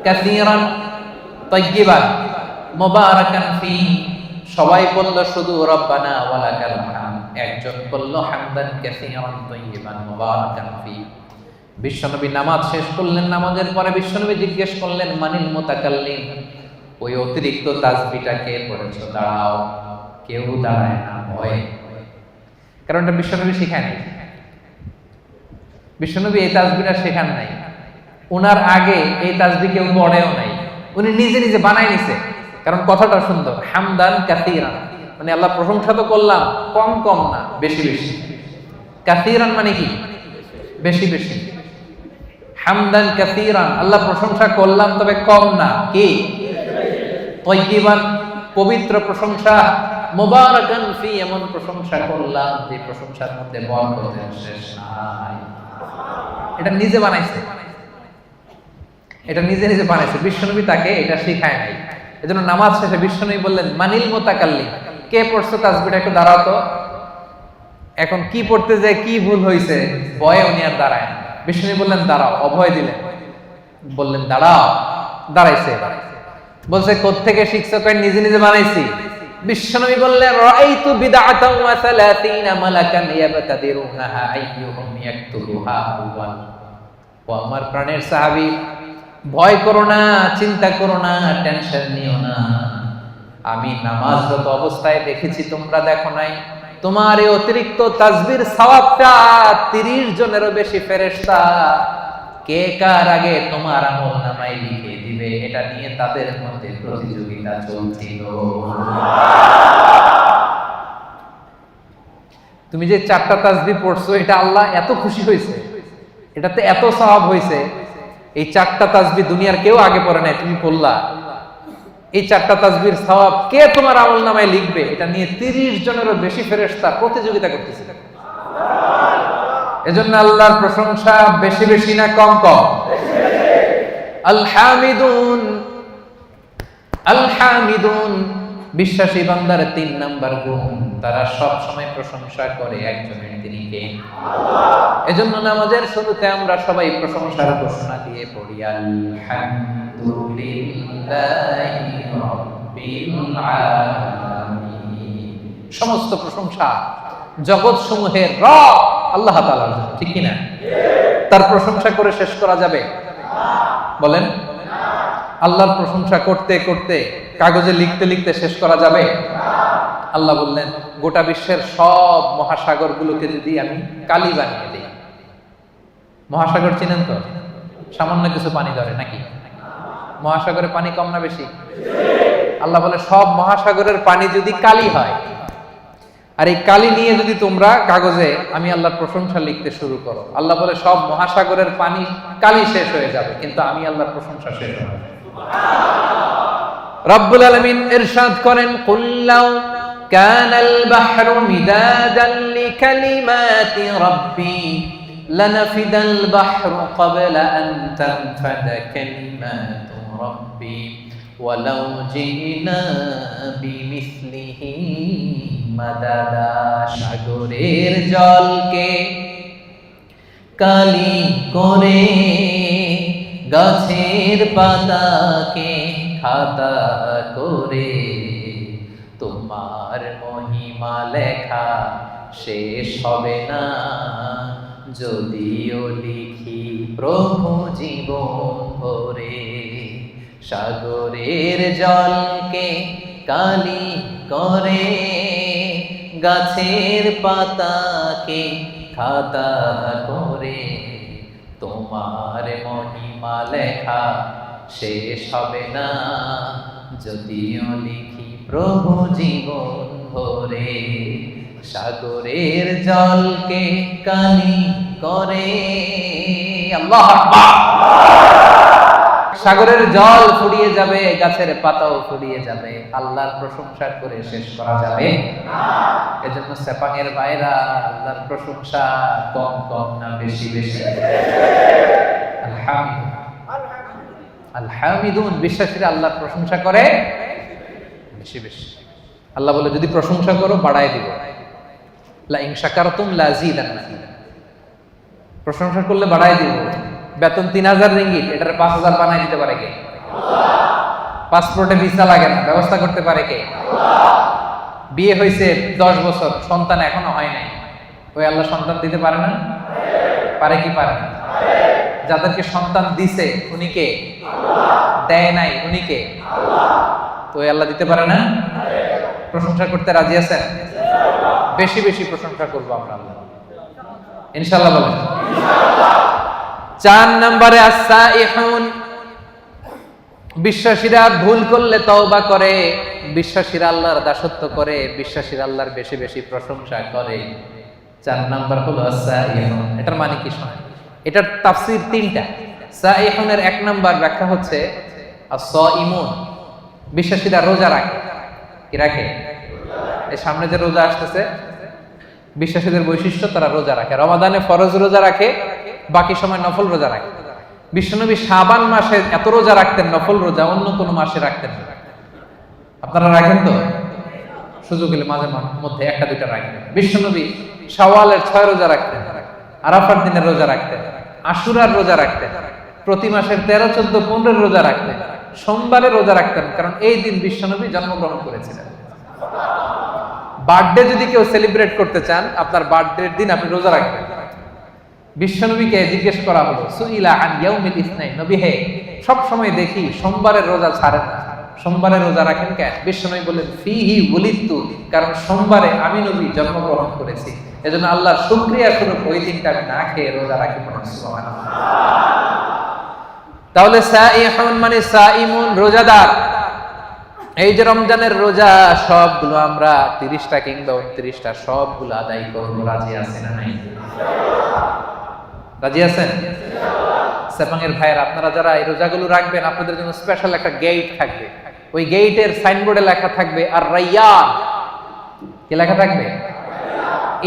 কাসীরান তাইয়্যিবান মুবারাকান ফি। সবাই বলল শুধু রব্বানা ওয়ালাকাল হামদ। একজন বলল হামদান কাসীরান তাইয়িবান মুবারাকান ফি। বিশ্বনবী নামাজ শেষ করলেন, নামাজের পরে বিশ্বনবী জিজ্ঞেস করলেন মানিল মুতাকাল্লিম, ওই অতিরিক্ত তাসবিহটা কে পড়েছো? দাঁড়াও। কেউ দাঁড়ায় না, ভয়। কারণ এটা বিশ্বনবী শেখায় নাই। বিশ্বনবী এই তাসবিহটা শেখান নাই, ওনার আগে এই তাসবিহ কেউ পড়েও নাই, উনি নিজে নিজে বানাই নিছে। কারণ কথাটা সুন্দর, হামদান কাসীরান মানে আল্লাহ প্রশংসা তো করলাম, কম কম না, বেশি বেশি। কাসীরান মানে কি? বেশি বেশি। হামদান কাসীরান, আল্লাহ প্রশংসা করলাম তবে কম না, কি? তাইয়িবান, পবিত্র প্রশংসা। মুবারাকান ফি, এমন প্রশংসা করলাম যে প্রশংসার মধ্যে বরকতের শেষ নাই। এটা নিজে বানাইছে, এটা নিজে নিজে বানাইছে। বিশ্বনবী তাকে এটা শেখায় নাই। এজন্য নামাজ শেষে বিশ্বনবী বললেন মানিল মুতাকাল্লিম, কে পড়ছো তাসবিহটা? একটু দাঁড়াও তো। এখন কি পড়তে যায়, কি ভুল হয়েছে, ভয়ে উনি আর দাঁড়ায় না। বিশ্বনবী বললেন দাঁড়াও, অভয় দিলেন, বললেন দাঁড়াও। দাঁড়াইছে। বলছে কোত্থেকে শিখছো? কয় নিজে নিজে বানাইছি। বিশ্বনবী বললেন রাআইতু বিদআতান ওয়া 30 মালাকান ইয়াবতাদিরুনাহা আইয়ুহুম ইয়াকতুবুহা আউয়াল। ও আমার প্রাণের সাহাবী, ভয় করো না, চিন্তা করো না, টেনশন নিও না। আমি নামাজরত অবস্থায় দেখেছি, তোমরা দেখো নাই। তোমার এই অতিরিক্ত তাসবির সওয়াবটা 30 জনেরও বেশি ফেরেশতা কে কার আগে তোমার আমলনামায় লিখে দিবে, এটা নিয়ে তাদের মধ্যে প্রতিযোগিতা চলছিল। তুমি যে 4টা তাসবিহ পড়ছো, এটা আল্লাহ এত খুশি হয়েছে, এটাতে এত সওয়াব হয়েছে। এই 4টা তাসবিহ দুনিয়ার কেউ আগে পড়ে নাই, তুমি পড়লা। এই 4টা তাসবিহর সওয়াব কে তোমার আমলনামায় লিখবে, এটা নিয়ে 30 জনেরও বেশি ফেরেশতা প্রতিযোগিতা করতেছিল। এজন্য আল্লাহর প্রশংসা বেশি বেশি না কম কম? আল হামিদুন, আল হামিদুন, বিশ্বাসী বান্দার 3 নাম্বার গুণ, তারা সব সময় প্রশংসা করে একজনের, তিনি কে? আল্লাহ। এজন্য নামাজের শুরুতে আমরা সবাই প্রশংসার ঘোষণা দিয়ে পড়ি আলহামদুলিল্লাহি রাব্বিল আলামিন। সমস্ত প্রশংসা জগৎ সমূহের রব আল্লাহ তাআলার জন্য, ঠিক কি না? তার প্রশংসা করে শেষ করা যাবে? বলেন। আল্লাহর প্রশংসা করতে করতে কাগজে লিখতে লিখতে শেষ করা যাবে? আল্লাহ বললেন গোটা বিশ্বের সব মহাসাগরগুলোকে যদি আমি কালি বানিয়ে দিই। মহাসাগর চিনেন তো? সামান্য কিছু পানি ধরে নাকি? মহাসাগরে পানি কম না বেশি? আল্লাহ বলে সব মহাসাগরের পানি যদি কালি হয়, আর এই কালি নিয়ে যদি তোমরা কাগজে আমি আল্লাহর প্রশংসা লিখতে শুরু করো, আল্লাহ বলে সব মহাসাগরের পানি কালি শেষ হয়ে যাবে, কিন্তু আমি আল্লাহর প্রশংসা শেষ হবে না। রব্বুল আলামিন ইরশাদ করেন কুল্লাউ কানাল বাহরু মিদাদান লিকালিমাতি রাব্বি লানাফিদাল বাহরু ক্বাবলা আন তানফাদা কালিমাতু রাব্বি ওয়ালাউ জিনা বিমিসলিহি মাদাদা। সাগরের জলকে কালি করে, গাছের পাতাকে খাতা করে, তোমার মহিমা লেখা শেষ হবে না, যদিও লিখি প্রভু জীবন ভরে। সাগরের জলকে কালি করে, গাছের পাতাকে খাতা করে, তোমার মহিমা লেখা শেষ হবে না, যদিও লিখি প্রভু জীবন ভরে। সাগরের জলকে কালি করে। আল্লাহু আকবার। সাগরের জল ফুরিয়ে যাবে, গাছের পাতাও ফুরিয়ে যাবে, আল্লাহর প্রশংসা করে শেষ করা যাবে না। এজন্য সেপাঙের ভাইরা, আল্লাহর প্রশংসা কম কম না বেশি বেশি? আলহামদুলিল্লাহ, আলহামিদুন, বিশ্বাসীরা আল্লাহর প্রশংসা করে বেশি বেশি। আল্লাহ বলে যদি প্রশংসা করো বাড়ায় দিব, লা ইন শাকারতুম লাযীদান্নাকুম, প্রশংসা করলে বাড়ায় দিব। বেতন 3000 রিঙ্গিট, এটার 5000 বানাই দিতে পারে কে? আল্লাহ। পাসপোর্টে ভিসা লাগে না, ব্যবস্থা করতে পারে কে? আল্লাহ। বিয়ে হয়েছে 10 বছর, সন্তান এখনো হয় নাই, ওই আল্লাহ সন্তান দিতে পারে না? পারে কি পারে না? যাদেরকে সন্তান দিছে উনি কে? দেয় নাই উনি কে? তো ওই আল্লাহ দিতে পারে না? প্রশংসা করতে রাজি আছেন? বেশি বেশি প্রশংসা করবো আমরা আল্লাহ, ইনশাআল্লাহ বলেন। 4 নম্বরে আস-সাইহুন, বিশ্বাসীরা ভুল করলে তওবা করে, বিশ্বাসীরা আল্লাহর দাসত্ব করে, বিশ্বাসীরা আল্লাহর বেশি বেশি প্রশংসা করে। 4 নাম্বার হলো আস-সাইহুন। এটার মানে কি শোনেন, এটার তাফসীর 3টা। সাইহুনের 1 নাম্বার ব্যাখ্যা হচ্ছে আস-সাইমুন, বিশ্বাসীরা রোজা রাখে। কি রাখে? এই সামনে যে রোজা আসতেছে, বিশ্বাসীদের বৈশিষ্ট্য, তারা রোজা রাখে। রমাদানে ফরজ রোজা রাখে, বাকি সময় নফল রোজা রাখে। বিশ্বনবী শাবান মাসে এত রোজা রাখতেন, নফল রোজা অন্য কোন মাসে রাখতেন না। আপনারা রাখেন তো? সুযোগ হলে মাঝে মধ্যে 1-2টা রাখেন। বিশ্বনবী শাওয়ালের 6 রোজা রাখতেন, আরাফার দিনের রোজা রাখতেন, আশুরার রোজা রাখতেন, প্রতি মাসের 13, 14, 15 রোজা রাখতেন, সোমবারে রোজা রাখতেন, কারণ এই দিন বিশ্বনবী জন্মগ্রহণ করেছিলেন। বার্থডে যদি কেউ সেলিব্রেট করতে চান, আপনার বার্থডের দিন আপনি রোজা রাখবেন। বিশ্বনবীকে জিজ্ঞেস করা হলো, সুইলা আন ইয়াউমিল ইসনাইন, নবী হে, সব সময় দেখি সোমবারের রোজা ছাড়েন না, সোমবারে রোজা রাখেন কেন? বিশ্বনবী বলেন, ফিহি উলিদতু, কারণ সোমবারে আমি নবী জন্মগ্রহণ করেছি, এজন্য আল্লাহর শুকরিয়া স্বরূপ ওই দিনটা আমি না খেয়ে রোজা রাখি। সুবহানাল্লাহ। তাহলে সাইহুন মানে সাইমুন, রোজাদার। এই যে রমজানের রোজা, সবগুলো আমরা 30টা কিংবা 29টা সবগুলো আদায় করবো। রাজি আছেন না নাই? রাজি আছেন? সেপাঙের ভাইয়ের, আপনারা যারা এই রোজাগুলো রাখবেন, আপনাদের জন্য স্পেশাল একটা গেট থাকবে। ওই গেটের সাইনবোর্ডে লেখা থাকবে আর রাইয়ান। কি লেখা থাকবে?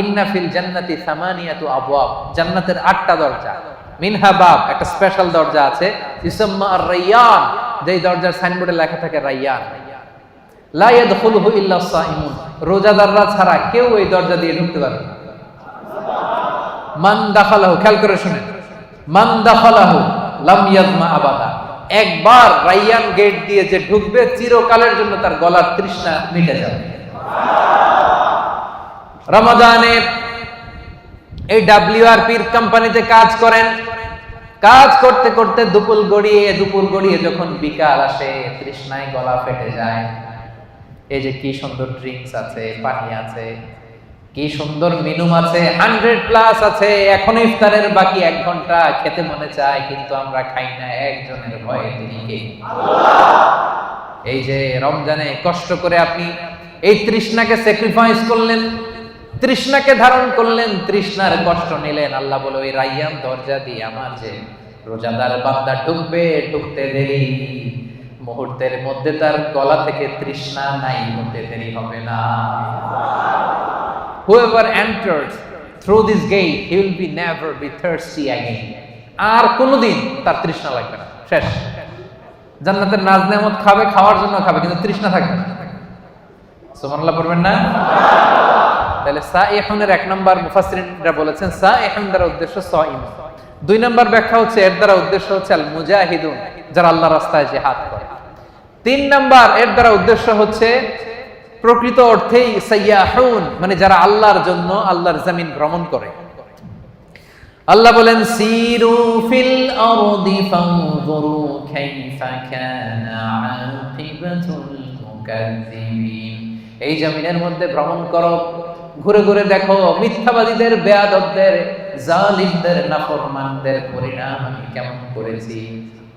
ইন্না ফিল জান্নাতি সামানিয়াতু আবওয়াব, জান্নাতের 8টা দরজা। মিনহা বাব, একটা স্পেশাল দরজা আছে, ইসমা আর রাইয়ান, যেই দরজার সাইনবোর্ডে লেখা থাকে রাইয়ান। লা ইয়াদখুলুহু ইল্লা সাইমুন, রোজাদাররা ছাড়া কেউ এই দরজা দিয়ে ঢুকতে পারবে না। মান দাখালাহু, খেয়াল করে শুনেন, মান দাখালাহু লাম ইয়াজমা আবাদা, একবার রাইয়ান গেট দিয়ে যে ঢুকবে, চিরকালের জন্য তার গলার তৃষ্ণা মিটে যাবে। রমাদানে এই WRPর কোম্পানিতে কাজ করেন, কাজ করতে করতে দুপুর গড়িয়ে যখন বিকাল আসে, তৃষ্ণায় গলা ফেটে যায়। এই যে কি সুন্দর ড্রিঙ্কস আছে, পানি আছে, কি সুন্দর মেনু আছে, 100+ আছে, এখন ইফতারের বাকি 1 ঘন্টা, খেতে মনে চায় কিন্তু আমরা খাই না। একজনের ভয়ে, তিনি কে? আল্লাহ। এই যে রমজানে কষ্ট করে আপনি এই তৃষ্ণাকে স্যাক্রিফাইস করলেন, তৃষ্ণাকে ধারণ করলেন, তৃষ্ণার কষ্ট নিলেন। আল্লাহ বলে, ওই রাইয়ান দরজা দিয়ে আমার যে রোজাদার বান্দা ঢুকবে, ঢুকতে দেরি, মুহূর্তের মধ্যে তার গলা থেকে তৃষ্ণা নাই হতে দেরি হবে না। Whoever enters through this gate, he will be never be thirsty again. আর কোনোদিন তার তৃষ্ণা লাগবে না, শেষ। জান্নাতের নাজ নেয়ামত খাবে, খাওয়ার জন্য খাবে, কিন্তু তৃষ্ণা থাকবে না। সুবহানাল্লাহ পড়বেন না? তাহলে সাইহুনের 1 নাম্বার মুফাসসিরিনরা বলেছেন, সাইহুন দ্বারা উদ্দেশ্য সাইম। 2 নাম্বার ব্যাখ্যা হচ্ছে, এর দ্বারা উদ্দেশ্য হচ্ছে আল মুজাহিদুন, যারা আল্লাহর রাস্তায় জিহাদ করে। 3 নাম্বার, এর দ্বারা উদ্দেশ্য হচ্ছে প্রকৃত অর্থেই সাইয়াহুন, মানে যারা আল্লাহর জন্য আল্লাহর জমিন ভ্রমণ করে। আল্লাহ বলেন, সিরু ফিল আরদি ফানজুরু কাইফা কানা আকিবাতুল মুকাজ্জিবিন, এই জমিনের মধ্যে ভ্রমণ করো, ঘুরে ঘুরে দেখো মিথ্যাবাদীদের, বেয়াদবদের, জালিমদের, নাফরমানদের পরিণাম আমি কেমন করেছি।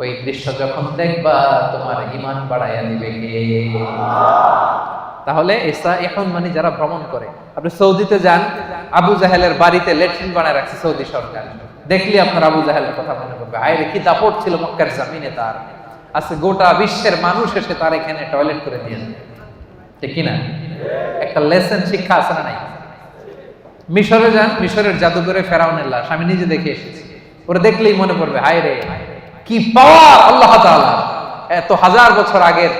ওই দৃশ্য যখন দেখবা, তোমার ঈমান বাড়াইয়া দিবে কে? তাহলে এখন মানে যারা ভ্রমণ করে, আপনি সৌদিতে যান, আবু জাহেলের বাড়িতে ল্যাট্রিন বানায় রাখছে সৌদি সরকার, দেখলে আপনার আবু জাহেলের কথা মনে পড়বে। আরে কি দাপট ছিল মক্কার জমিনে তার, আজকে গোটা বিশ্বের মানুষ এসে তার এখানে টয়লেট করে দিয়ে, ঠিক কিনা? একটা লেসন, শিক্ষা আছে না নাই? মিশরে যান, মিশরের জাদুঘরে ফেরাউনের লাশ আমি নিজে দেখে এসেছি। ওরা দেখলেই মনে পড়বে, হায় রে কি পাওয়ার আল্লাহ তাআলা, এত 1000 বছর আগের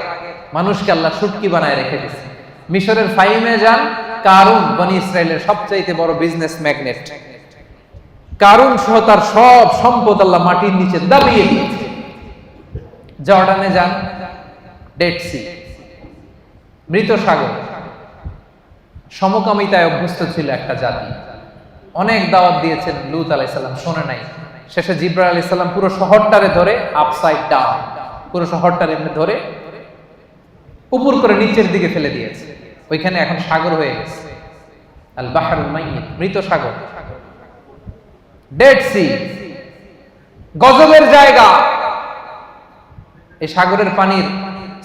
মানুষকে আল্লাহ শুটকি বানায় রেখে দিয়েছে। মিশরের ফাইমে যান, কারুন বনি ইসরায়েলের সবচাইতে বড় বিজনেস ম্যাগনেট, কারুন সহ তার সব সম্পদ আল্লাহ মাটির নিচে দাবিয়ে দিয়েছে। জর্ডানে যান, ডেড সি, মৃত সাগর, সমকামিতায় অভ্যস্ত ছিল একটা জাতি। অনেক দাওয়াত দিয়েছেন লূত আলাইহিস সালাম, শোনে নাই। শেষে জিবরাইল আলাইহিস সালাম পুরো শহরটারে ধরে আপসাইড ডাউন, পুরো শহরটারে এমনি ধরে উপর করে নিচের দিকে ফেলে দিয়েছে। ওইখানে এখন সাগর হয়ে গেছে, আল বাহরুল মাইয়িত, মৃত সাগর, ডেড সি, গজবের জায়গা। এই সাগরের পানির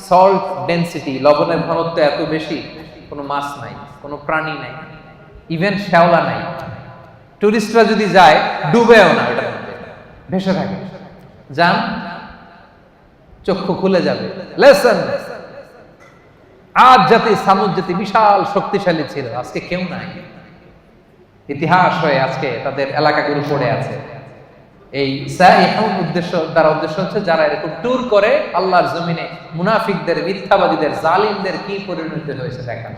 সল্ট ডেনসিটি, লবণের ঘনত্ব এত বেশি, কোনো মাছ নাই, কোনো প্রাণী নাই, ইভেন শ্যাওলা নাই। টুরিস্টরা যদি যায় ডুবেও না, ওটার মধ্যে ভেসে থাকে। যান, চক্ষু খুলে যাবে। লেসন, আজ জাতি সামুদ জাতি বিশাল শক্তিশালী ছিল, আজকে কেউ নাই। ইতিহাস হয়ে আজকে তাদের এলাকাগুলো পড়ে আছে। এই সাইহুন দ্বারা উদ্দেশ্য হচ্ছে যারা এরকম ট্যুর করে আল্লাহর জমিনে মুনাফিকদের, মিথ্যাবাদীদের, জালিমদের কি পরিণতি হয়েছে দেখার।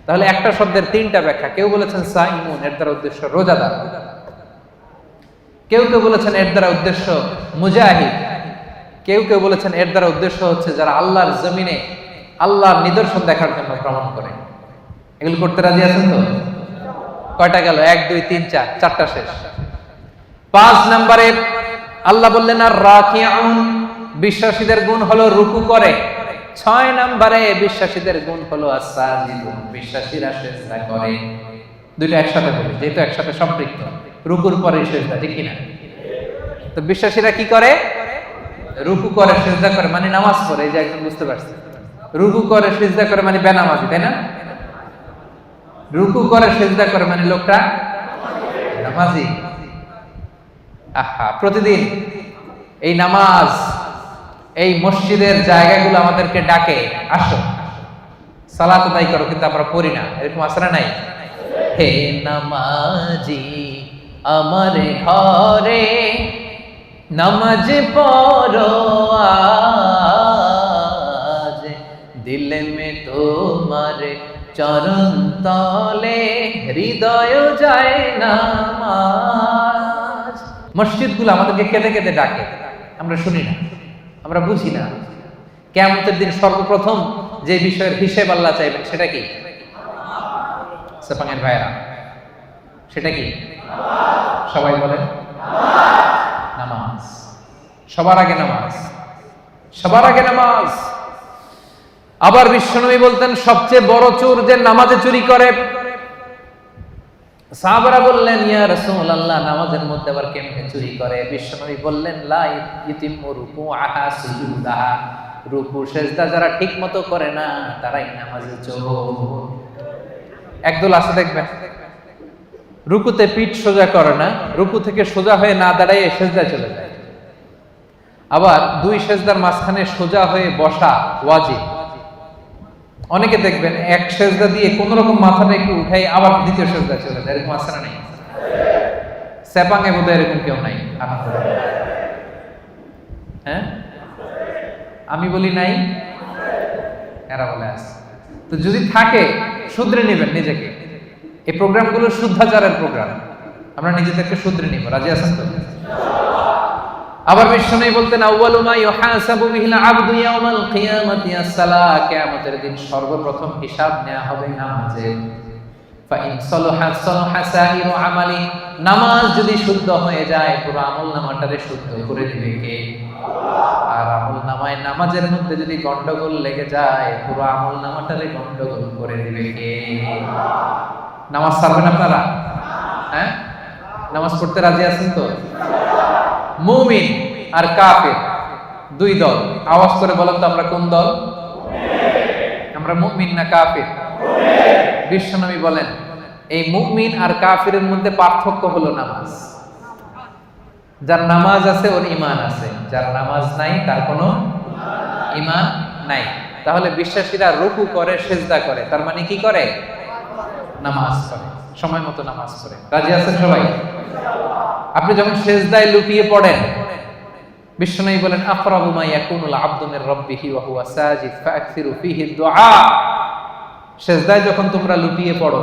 তাহলে একটা শব্দের তিনটা ব্যাখ্যা। কেউ বলেছেন সাইমুন, এর দ্বারা উদ্দেশ্য রোজাদার। কেউ কেউ বলেছেন এর দ্বারা উদ্দেশ্য মুজাহিদ। কেউ কেউ বলেছেন এর দ্বারা উদ্দেশ্য হচ্ছে যারা আল্লাহর জমিনে আল্লাহর নিদর্শন দেখার জন্য ভ্রমণ করে। এগুলো করতে রাজি আছেন তো? কয়টা গেল? 1 2 3 4, চারটা শেষ। 5 নম্বরে আল্লাহ বললেন আর রাকিউন, বিশ্বাসীদের গুণ হলো রুকু করে। 6 নম্বরে বিশ্বাসীদের গুণ হলো আস-সাজিদুন, বিশ্বাসীরা সিজদা করে। দুইটা একসাথে বলি যেহেতু একসাথে সম্পৃক্ত। রুকুর পরে সিজদা, ঠিক কি না? তো বিশ্বাসীরা কি করে? রুকু করে, সিজদা করে, মানে নামাজ পড়ে। এই যে একজন বুঝতে পারছে, রুকু করে সিজদা করে মানে বেনামাজি, তাই না? রুকু করে সিজদা করে মানে লোকটা নামাজি। আহা, প্রতিদিন এই নামাজ, এই মসজিদের জায়গাগুলো আমাদেরকে ডাকে, আসো সালাত আদায় করো, কিন্তু আমরা পড়ি না। এরকম আছে না নাই? হে নামাজি আমার ঘরে নামাজ পড়ো আজ, দিল মে তোমার চরণ তলে হৃদয় যায় নামাজ। মসজিদগুলো আমাদেরকে কেঁদে কেঁদে ডাকে, আমরা শুনি না, আমরা বুঝি না। কিয়ামতের দিন সর্বপ্রথম যে বিষয়ের হিসেব আল্লাহ চাইবেন সেটা কি? সাপাঙ্গের ভাইরা, সেটা কি? সবাই বলেন নামাজ। সবার আগে নামাজ, সবার আগে নামাজ। আবার বিশ্বনবী বলতেন সবচেয়ে বড় চোর যে নামাজে চুরি করে। সাহাবারা বললেন ইয়া রাসূলুল্লাহ, নামাজের মধ্যে আবার কেমনে চুরি করে? বিশ্বনবী বললেন লা ইতিমু রুকুআহা সুজুদাহা, রুকু সিজদা যারা ঠিকমতো করে না তারাই নামাজে চোর। একদল আছে দেখবেন রুকুতে পিঠ সোজা করে না, রুকু থেকে সোজা হয়ে না দাঁড়ায় সিজদায় চলে যায়। আবার 2 সিজদার মাঝখানে সোজা হয়ে বসা ওয়াজিব। অনেকে দেখবেন এক সিজদা দিয়ে কোন রকম মাথাটা একটু উঠাই আবার দ্বিতীয় সিজদায় চলে যায়। এরকম আছে না নাই? সেপাঙ্গে বোধহয় এরকম কেউ নাই। হ্যাঁ, আমি বলি নাই, এরা বলে আছে। তো যদি থাকে শুধরে নেবেন নিজেকে। এই প্রোগ্রামগুলো শুদ্ধাচারের প্রোগ্রাম, আমরা নিজেদেরকে শুধরে নিব। রাজি আছেন তো? আবার বিশ্বনবী বলতেন আউয়ালু মা ইউহাসাবু বিহিল আবদু ইয়াউমাল কিয়ামাতি আস-সালাহ, কিয়ামতের দিন সর্বপ্রথম হিসাব নেওয়া হবে নামাজের। ফা ইন সালাহা সালাহা সাইরু আমালি, নামাজ যদি শুদ্ধ হয়ে যায় পুরো আমলনামাটারে শুদ্ধ করে দিবে কে? আর আমলনামায় নামাজের মধ্যে যদি গন্ডগোল লেগে যায় পুরো আমলনামাটারে গন্ডগোল করে দিবে কে? নামাজ ছাড়বেন আপনারা? হ্যাঁ, নামাজ পড়তে রাজি আছেন তো? মুমিন আর কাফির 2 দল। আওয়াজ করে বলেন তো আমরা কোন দল? আমরা মুমিন না কাফির? বিশ্বনবী বলেন এই মুমিন আর কাফিরের মধ্যে পার্থক্য হলো নামাজ। যার নামাজ আছে ওর ঈমান আছে, যার নামাজ নাই তার কোনো ঈমান নাই। তাহলে বিশ্বাসীরা রুকু করে, সিজদা করে, তার মানে কি করে? নামাজ করে, সময় মতো নামাজ করে। রাজি আছেন সবাই? আপনি যখন সিজদায় লুটিয়ে পড়েন, বিশ্বনবী বলেন আকরাবু মা ইয়াকুনুল আবদু মির রাব্বিহি ওয়া হুয়া সাজিদ ফাআকসিরু ফীহি দুআ। সিজদায় যখন তোমরা লুটিয়ে পড়ো,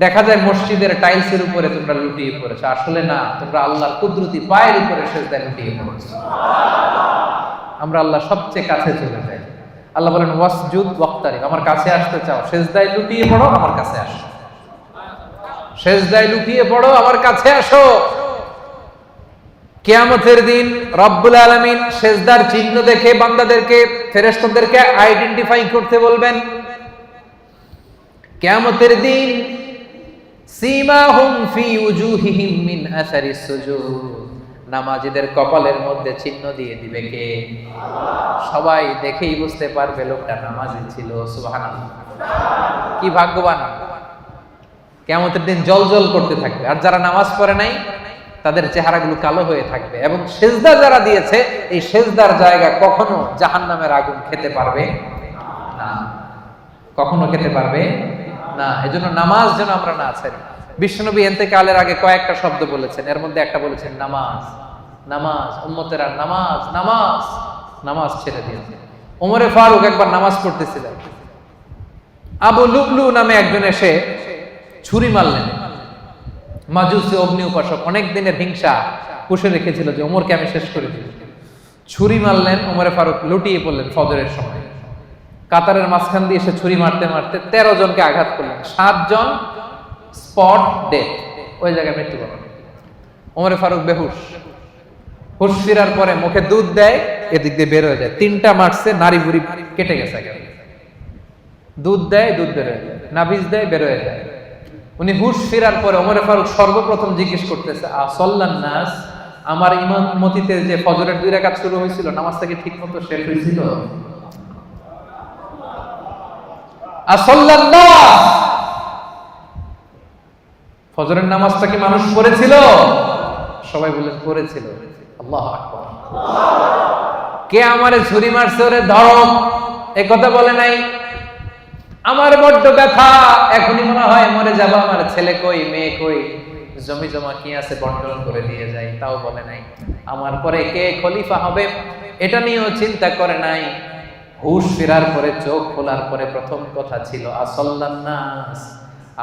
দেখা যায় মসজিদের টাইলসের উপরে তোমরা লুটিয়ে পড়েছো, আসলে না, তোমরা আল্লাহর কুদরতি পায়ের উপরে সিজদায় লুটিয়ে পড়েছো। আমরা আল্লাহ সবচেয়ে কাছে চলে যাই। আল্লাহ বলেন ওয়াসজুদ ওয়াক্তারিব, আমার কাছে আসতে চাও, সিজদায় লুটিয়ে পড়ো, আমার কাছে আসো। সেজদায় লুটিয়ে পড়ো, আমার কাছে আসো। কিয়ামতের দিন রব্বুল আলামিন সেজদার চিহ্ন দেখে বান্দাদেরকে, ফেরেশতাদেরকে আইডেন্টিফাই করতে বলবেন। কিয়ামতের দিন সীমাহুম ফি উজুহিহিম মিন আসারিস সুজুদ, নামাজীদের কপালের মধ্যে চিহ্ন দিয়ে দিবে কে? সবাই দেখেই বুঝতে পারবে লোকটা নামাজি ছিল। সুবহানাল্লাহ, কি ভাগ্যবান! কিয়ামতের দিন জ্বলজ্বল করতে থাকবে, আর যারা নামাজ পড়ে নাই তাদের চেহারাগুলো কালো হয়ে থাকবে। এবং সেজদা যারা দিয়েছে, এই সেজদার জায়গা কখনো জাহান্নামের আগুন খেতে পারবে না, কখনো খেতে পারবে না। এজন্য নামাজ যেন আমরা না ছাড়ি। বিশ্বনবী ইন্তেকালের আগে কয়েকটা শব্দ বলেছেন, এর মধ্যে একটা বলেছেন নামাজ। নামাজ, উম্মতেরা নামাজ, নামাজ, নামাজ ছেড়ে দিয়েছে। ওমরে ফারুক একবার নামাজ পড়তেছিলেন, আবু লুবলু নামে একজন এসে ছুরি মারলেন। মাজুসি অগ্নি উপাসক, অনেক দিনের হিংসা পুষে রেখেছিল যে ওমরকে আমি শেষ করে দিব। ছুরি মারলেন, ওমরে ফারুক লুটিয়ে পড়লেন ফজরের সময়। কাতারের মাঝখান দিয়ে এসে ছুরি মারতে মারতে 13 জনকে আঘাত করলেন, 7 জন স্পট ডেথ, ওই জায়গায় মৃত্যুবরণ। ওমরে ফারুক বেহুশ, হুশ ফিরার পরে মুখে দুধ দেয়, এদিক দিয়ে বের হয়ে যায়। 3টা মারছে, নারী বুড়ি কেটে গেছে। দুধ দেয়, দুধ বের হয়ে যায়, নাভিজ দেয়, বের হয়ে যায়। উনি হুশ ফিরার পরে ওমরে ফারুক সর্বপ্রথম জিজ্ঞেস করতেছে, আসল্লান নাস, আমার ইমামতিতে যে ফজরের 2 রাকাত শুরু হয়েছিল, নামাজটা কি ঠিক মতো শেষ হয়েছিল? আসল্লান নাস, ফজরের নামাজটা কি মানুষ পড়েছিল? সবাই বললেন পড়েছিল। আল্লাহু আকবার। কে আমারে ছুরি মারছে, ওরে ধরো, এ কথা বলে নাই। আমার বড্ড ব্যথা, এখনই মনে হয় মরে যাব, আমার ছেলে কই, মেয়ে কই, জমি জমা কি আছে বন্টন করে দিয়ে যাই, তাও বলে নাই। আমার পরে কে খলিফা হবে এটা নিয়েও চিন্তা করে নাই। হুশ ফেরার পরে, চোখ খোলার পরে প্রথম কথা ছিল আসল্লান নাস,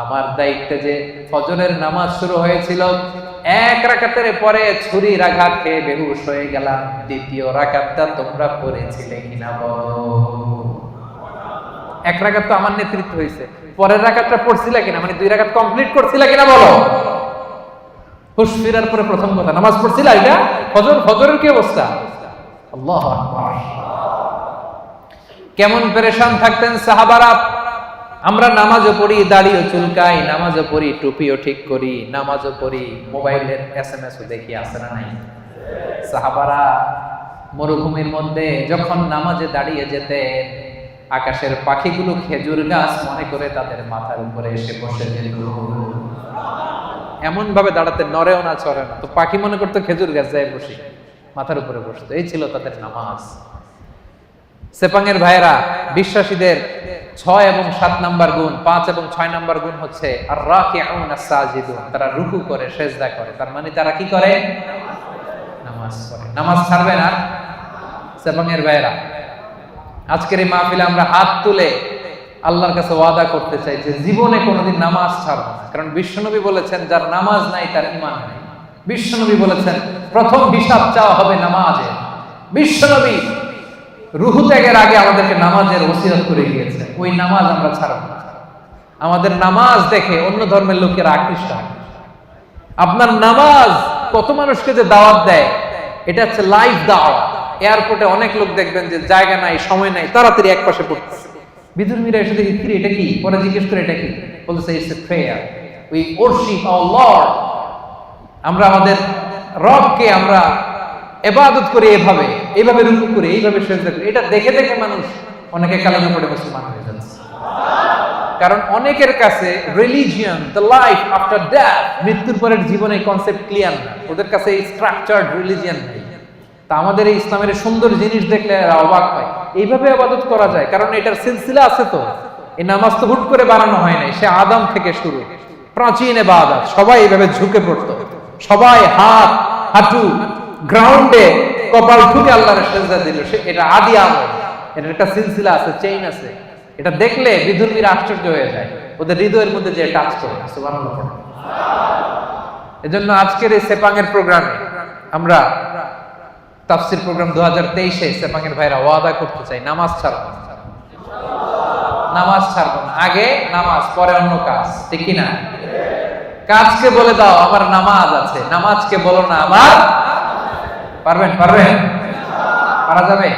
আমার দায়িত্বে যে ফজরের নামাজ শুরু হয়েছিল, 1 রাকাতের পরে ছুরির আঘাত খেয়ে বেহুশ হয়ে গেলাম। 2য় রাকাতটা তোমরা পড়েছিলে কিনা বলো? 1 রাকাত তো আমার নেতৃত্ব হয়েছে, পরের রাকাতটা পড়ছিলা কিনা, মানে 2 রাকাত কমপ্লিট করছিলা কিনা বলো? হুশ ফিরার পরে প্রথম কথা, নামাজ পড়ছিলা? এটা ফজরের কি অবস্থা? আল্লাহু আকবার। কেমন পেরেশান থাকতেন সাহাবারা। আমরা নামাজও পড়ি, দাড়িও চুলকাই, নামাজও পড়ি, টুপিও ঠিক করি, নামাজও পড়ি, মোবাইলের SMS ও দেখি, আছে না নাই? সাহাবারা মরুভূমির মধ্যে যখন নামাজে দাঁড়িয়ে যেতেন, আকাশের পাখিগুলো খেজুর গাছ মনে করে তাদের মাথার উপরে এসে বসে যেত। এমন ভাবে দাঁড়াতে, নড়েও না চড়ে না, তো পাখি মনে করতো খেজুর গাছ যায় বসে, মাথার উপরে বসতো। এই ছিল তাদের নামাজ। সেপাঙের ভাইয়েরা, বিশ্বাসীদের 6 এবং 7 নাম্বার গুণ, 5 এবং 6 নাম্বার গুণ হচ্ছে আর রাকিউন আস-সাজিদুন, তারা রুকু করে, সেজদা করে। তার মানে তারা কি করে? নামাজ পড়ে। নামাজ ছাড়বে না সেপাঙের ভাইয়েরা। আজকের এই মাহফিলে আমরা হাত তুলে আল্লাহর কাছে ওয়াদা করতে চাই যে জীবনে কোনোদিন নামাজ ছাড়বো না। কারণ বিশ্বনবী বলেছেন, যার নামাজ নাই তার ঈমান নাই। বিশ্বনবী বলেছেন প্রথম হিসাব চাওয়া হবে নামাজের। বিশ্বনবী রুহু ত্যাগের আগে আমাদেরকে নামাজের ওসিয়ত করে গিয়েছেন, ওই নামাজ আমরা ছাড়ব না। আমাদের নামাজ দেখে অন্য ধর্মের লোকেরা আকৃষ্ট হয়। আপনার নামাজ কত মানুষকে যে দাওয়াত দেয়, এটা হচ্ছে লাইভ দাওয়াত। এয়ারপোর্টে অনেক লোক দেখবেন যে জায়গা নাই, সময় নাই, তাড়াতাড়ি এক পাশে পড়তেছে। বিধর্মীরা এসে দেখি, কি এটা কি? পরে জিজ্ঞেস করে এটা কি, বলতেছে it's a prayer, we worship our lord. আমরা আমাদের রবকে আমরা ইবাদত করি, এইভাবে রুকু করি, এইভাবে সিজদা করি। এটা দেখে দেখে মানুষ অনেকে কালেমা পড়ে মুসলমান হয়ে যাচ্ছে। কারণ অনেকের কাছে religion, the life after death, মৃত্যুর পরের জীবনের কনসেপ্ট ক্লিয়ার না। ওদের কাছে এই স্ট্রাকচারড রিলিজিয়ন নেই। তা আমাদের এই ইসলামের সুন্দর জিনিস দেখলে এরা অবাক হয়, এইভাবে ইবাদত করা যায়। কারণ এটার সিলসিলা আছে। তো এই নামাজ তো হুট করে বানানো হয় নাই, সে আদম থেকে শুরু, প্রাচীন ইবাদত। সবাই এইভাবে ঝুঁকে পড়তো, সবাই হাত হাঁটু গ্রাউন্ডে কপাল ঠুকে আল্লাহর সেজদা দিল। এটা আদি আমল, এটার একটা সিলসিলা আছে, চেইন আছে। এটা দেখলে বিধর্মীরা আশ্চর্য হয়ে যায়, ওদের হৃদয়ের মধ্যে যে টাচ করে। সুবহানাল্লাহ। এজন্য আজকের এই সেপাঙের প্রোগ্রামে আমরা তাফসীর প্রোগ্রাম 2023-এ সেপাঙের ভাইরা ওয়াদা করতে চাই, নামাজ ছাড়বো না। নামাজ ছাড়বো না। আগে নামাজ, পরে অন্য কাজ, ঠিক কি না? কাজকে বলে দাও আমার নামাজ আছে, নামাজকে বলো না আমার। পারবেন? পারা যাবে?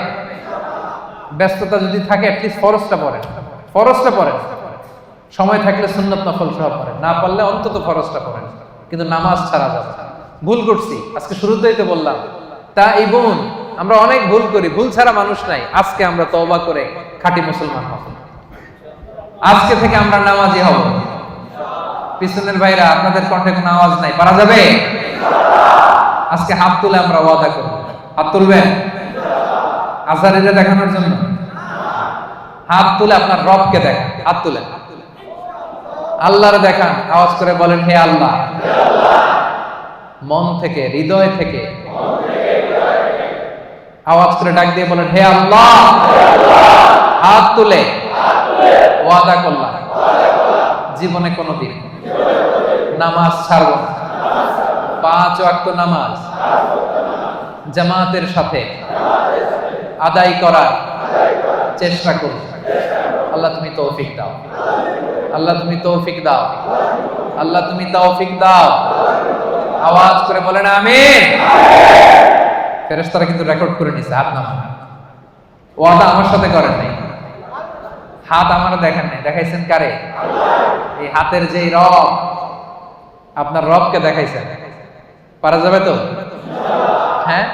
ব্যস্ততা যদি থাকে অ্যাটলিস্ট ফরজটা পড়েন, সময় থাকলে সুন্নত নফল সহ পড়েন, না পারলে অন্তত ফরজটা পড়েন, কিন্তু নামাজ ছাড়া যাবে না। ভুল করছি, আজকে শুরুতেই তো বললাম, তা এই বোন আমরা অনেক ভুল করি, ভুল ছাড়া মানুষ নাই। আজকে আমরা তওবা করে খাঁটি মুসলমান হব, আজকে থেকে আমরা নামাজি হব। পিছনের ভাইরা আপনাদের কণ্ঠে কোনো আওয়াজ নাই, পারা যাবে? আজকে হাত তুলে আমরা ওয়াদা করব। হাত তুলবেন আজারিরা দেখানোর জন্য? হাত তুলে আপনার রবকে দেখান, হাত তুলে আল্লাহরে দেখান, আওয়াজ করে বলেন হে আল্লাহ। মন থেকে, হৃদয় থেকে আওয়াজ করে ডাক দিয়ে বলেন হে আল্লাহ। হাত তুলে ওয়াদা করলাম জীবনে কোনোদিন নামাজ ছাড়ব না, 5 ওয়াক্ত নামাজ জামাতের সাথে আদায় করার চেষ্টা করব। আল্লাহ তুমি তৌফিক দাও, আল্লাহ তুমি তৌফিক দাও, আল্লাহ তুমি তৌফিক দাও। আওয়াজ করে বলেন আমিন। ফেরেশতারা কিন্তু রেকর্ড করে নিছে, হাত নামান। ওয়াদা আমার সাথে করেন নাই, হাত আমার দেখেন নাই, দেখাইছেন কারে? এই হাতের যে রব, আপনার রবকে দেখাইছেন। পারা যাবে তো? হ্যাঁ,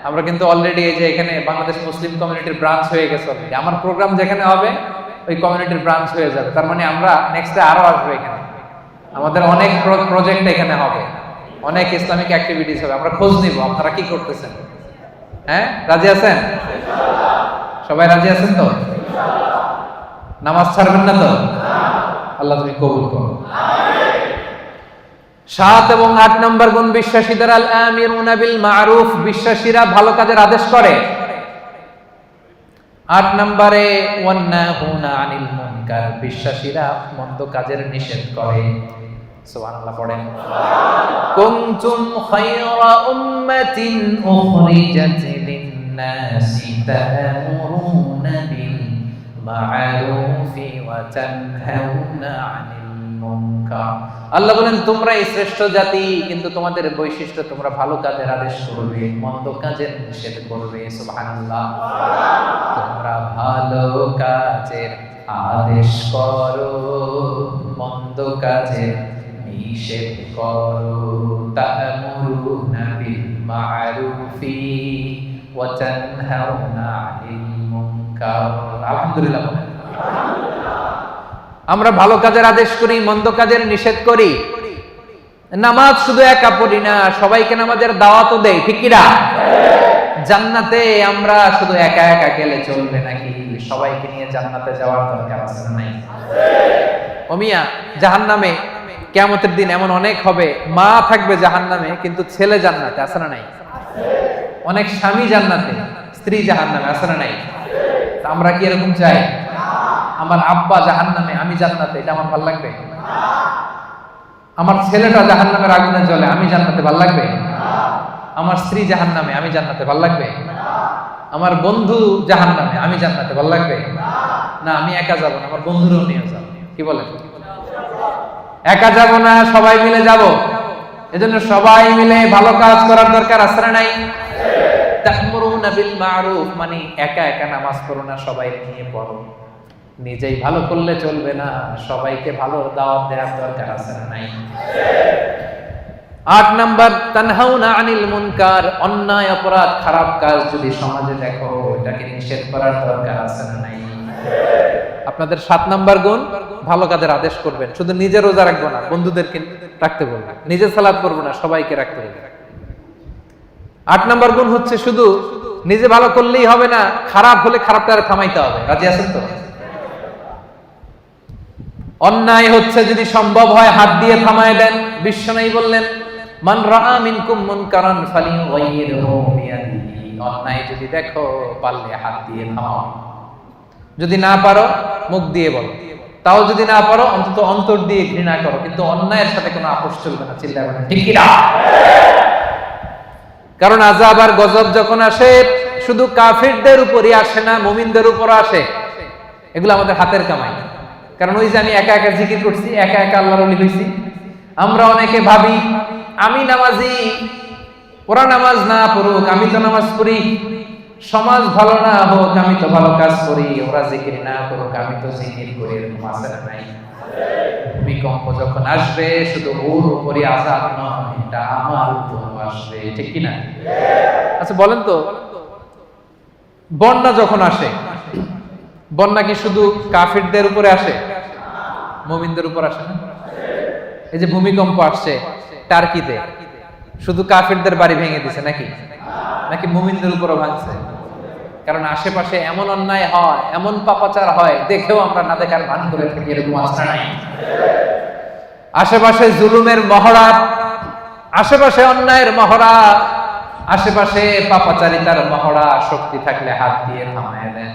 আমরা কিন্তু অলরেডি এই যে এখানে বাংলাদেশ মুসলিম কমিউনিটির ব্রাঞ্চ হয়ে গেছে অলরেডি। আমার প্রোগ্রাম যেখানে হবে ওই কমিউনিটির ব্রাঞ্চ হয়ে যাবে। তার মানে আমরা নেক্সটে আরো আসবো এখানে, আমাদের অনেক প্রজেক্ট এখানে হবে, অনেক ইসলামিক অ্যাক্টিভিটিস হবে। আমরা খোঁজ নিব আপনারা কি করতেছেন। হ্যাঁ, রাজি আছেন? সবাই রাজি আছেন তো? নামাজ ছাড়বেন না তো? আল্লাহ তুমি কবুল করো। 7 এবং 8 নম্বর গুণ বিশ্বাসীদের আল আমিরুনা বিল মারুফ, বিশ্বাসীরা ভালো কাজের আদেশ করে। 8 নম্বরে ওয়ান্নাহুনা আনিল মুনকার, বিশ্বাসীরা মন্দ কাজের নিষেধ করে। সুবহানাল্লাহ পড়েন। কুনতুম খায়রা উম্মাতিন উখরিজাত লিন-নাসি তা'মুরুনা বিল মা'রুফি ওয়া তানহাউনা আনিল মুনকার। আল্লাহ বলেন তোমরা এই শ্রেষ্ঠ জাতি, কিন্তু তোমাদের বৈশিষ্ট্য তোমরা ভালো কাজের আদেশ করবে, মন্দ কাজের নিষেধ করবে। সুবহানাল্লাহ। তোমরা ভালো কাজের আদেশ করো, মন্দ কাজের নিষেধ করো। তা'মুরুনা বিল মা'রুফি ওয়া তানহাউনা আনিল মুনকার। আলহামদুলিল্লাহ। আমরা ভালো কাজের আদেশ করি, মন্দ কাজের নিষেধ করি। নামাজ শুধু একা পড়ি না, সবাইকে নামাজের দাওয়াতও দেই, ঠিক কি না? জান্নাতে আমরা শুধু একা একা গেলে চলবে নাকি? সবাইকে নিয়ে জান্নাতে যাওয়ার দরকার আছে না নাই? ও মিয়া, জাহান্নামে কিয়ামতের দিন এমন অনেক হবে, মা থাকবে জাহান্নামে কিন্তু ছেলে জান্নাতে, আছে না নাই? অনেক স্বামী জান্নাতে, স্ত্রী জাহান্নামে, আছে না নাই? আমরা কি এরকম চাই? আমার আব্বা জাহান্নামে, আমি জান্নাতে, এটা আমার ভালো লাগবে? আমার ছেলেটা জাহান্নামের আগুনে জ্বলে, আমি জান্নাতে, ভালো লাগবে? আমার স্ত্রী জাহান্নামে, আমি জান্নাতে, ভালো লাগবে? আমার বন্ধু জাহান্নামে, আমি জান্নাতে, ভালো লাগবে? না, আমি একা যাব না, আমার বন্ধুরাও নিয়ে যাব। কি বলেন? একা যাব না, সবাই মিলে যাব। এজন্য সবাই মিলে ভালো কাজ করার দরকার আছে না নাই? তা'মুরুনা বিল মা'রুফ মানে একা একা নামাজ পড়ো না, সবাই নিয়ে পড়ো। নিজেই ভালো করলে চলবে না, সবাইকে ভালো দাওয়াত দেওয়ার দরকার আছে না নাই? 8 নাম্বার তানহাউনা আনিল মুনকার, অন্যায় অপরাধ খারাপ কাজ যদি সমাজে দেখো এটাকে নিষেধ করার দরকার আছে না নাই? আপনাদের 7 নাম্বার গুণ ভালো কাজের আদেশ করবেন, শুধু নিজে রোজা রাখবো না, বন্ধুদেরকে রাখতে বলবেন, নিজে সালাত করবো না, সবাইকে রাখতে বলবেন। 8 নাম্বার গুণ হচ্ছে শুধু নিজে ভালো করলেই হবে না, খারাপ হলে খারাপটা থামাইতে হবে। রাজি আছেন তো? অন্যায় হচ্ছে যদি সম্ভব হয় হাত দিয়ে থামায় দেন। বিশ্বনবী বললেন মান রাআ মিনকুম মুনকারান ফালিয়ুগাইয়িরহু বিয়াদিহি, অন্যায় যদি দেখো পারলে হাত দিয়ে থামাও, যদি না পারো মুখ দিয়ে বলো, তাও যদি না পারো অন্তত অন্তর দিয়ে ঘৃণা করো, কিন্তু অন্যায়ের সাথে কোনো আপোষ চলবে না। চিল্লায় বলেন ঠিক কি না? কারণ আযাব আর গজব যখন আসে শুধু কাফিরদের উপরই আসে না, মুমিনদের উপরও আসে। এগুলো আমাদের হাতের কামাই। কারণ ওই যে আমি একা একা জিকির করছি, একা একা আল্লাহর ওলি হইছি, আমরা অনেকে ভাবি আমি নামাজি, ওরা নামাজ না পড়ুক আমি তো নামাজ পড়ি, সমাজ ভালো না হোক আমি তো ভালো কাজ করি, ওরা জিকির না করুক আমি তো জিকির করি। এরকম আছে না নাই? ভূমিকম্প যখন আসবে শুধু ওর উপরে আযাব নয়, এটা আমার উপরও আসবে, ঠিক কি না? আচ্ছা বলেন তো, বন্যা যখন আসে, বন্যা কি শুধু কাফিরদের উপরে আসে? মুমিনদের উপর আসে না? এই যে ভূমিকম্প আসছে টার্কিতে, শুধু কাফিরদের বাড়ি ভেঙে দিছে নাকি? নাকি মুমিনদের উপরও ভাঙছে? কারণ আশেপাশে এমন অন্যায় হয়, এমন পাপাচার হয়, দেখেও আমরা না দেখার ভান করে থাকি। এরকম আছে নাই? আশেপাশে জুলুমের মহড়া, আশেপাশে অন্যায়ের মহড়া, আশেপাশে পাপাচারিতার মহড়া। শক্তি থাকলে হাত দিয়ে থামায় দেন,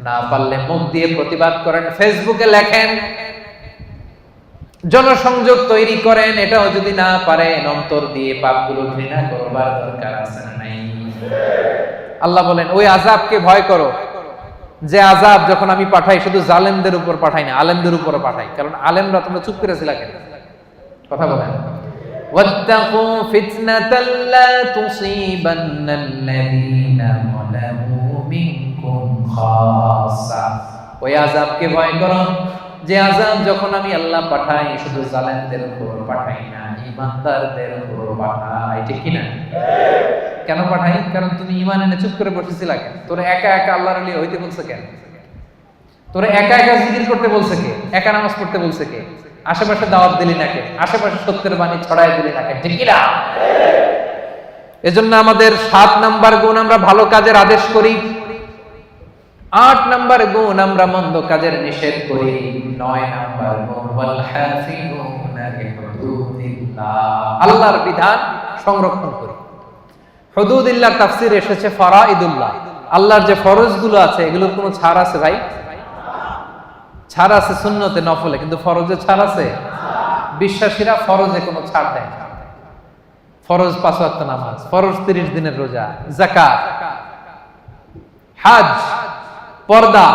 না পারলে মুখ দিয়ে প্রতিবাদ করেন, ফেসবুকে লেখেন, জনসংযোগ তৈরি করেন। এটাও যদি না পারেন অন্তর দিয়ে পাপগুলো ঘৃণা করবার দরকার আছে না নাই? আল্লাহ বলেন ওই আযাবকে ভয় করো, যে আযাব যখন আমি পাঠাই শুধু জালেমদের উপর পাঠাই না, আলেমদের উপর পাঠাই। কারণ আলেমরা তোমরা চুপ করেছিল কেন? কথা বলেন। ওয়াত্তাকু ফিতনাতাল লা তুসিবান্নাল্লাযীনা যালামু মিনকুম খাসসা। ওই আযাবকে ভয় করো যে আযাব যখন আমি আল্লাহ পাঠাই শুধু জালেমদের উপর পাঠাই না, ঈমানদারদের উপর পাঠাই, ঠিক কি না? কেন পাঠাই? কারণ তুমি ঈমান এনে চুপ করে বসেছিলা কেন? তোরে একা একা আল্লাহর ওলি হইতে বলছে কেন? তোরে একা একা জিকির করতে বলছে কে? একা নামাজ পড়তে বলছে কে? আশেপাশে দাওয়াত দিলি না কে? আশেপাশে সত্যের বাণী ছড়াই দিলি না কে? ঠিক কি না? এজন্য আমাদের ৭ নাম্বার গুণ আমরা ভালো কাজের আদেশ করি, ৮ নাম্বার গুণ আমরা মন্দ কাজের নিষেধ করি, ৯ নাম্বার গুণ ওয়াল হাফিজুনা লিহুদুদিল্লাহ, আল্লাহর বিধান সংরক্ষণ করি। হুদুদিল্লাহর তাফসীরে এসেছে ফরাইদুল্লাহ, আল্লাহর যে ফরজগুলো আছে এগুলোর কোনো ছাড় আছে ভাই? ছাড় আছে সুন্নতে নফলে, কিন্তু ফরজে ছাড় আছে? বিশ্বাসীরা ফরজে কোনো ছাড় দেয় না। ফরজ ৫ ওয়াক্ত নামাজ, ফরজ ৩০ দিনের রোজা, যাকাত, হজ, পর্দা,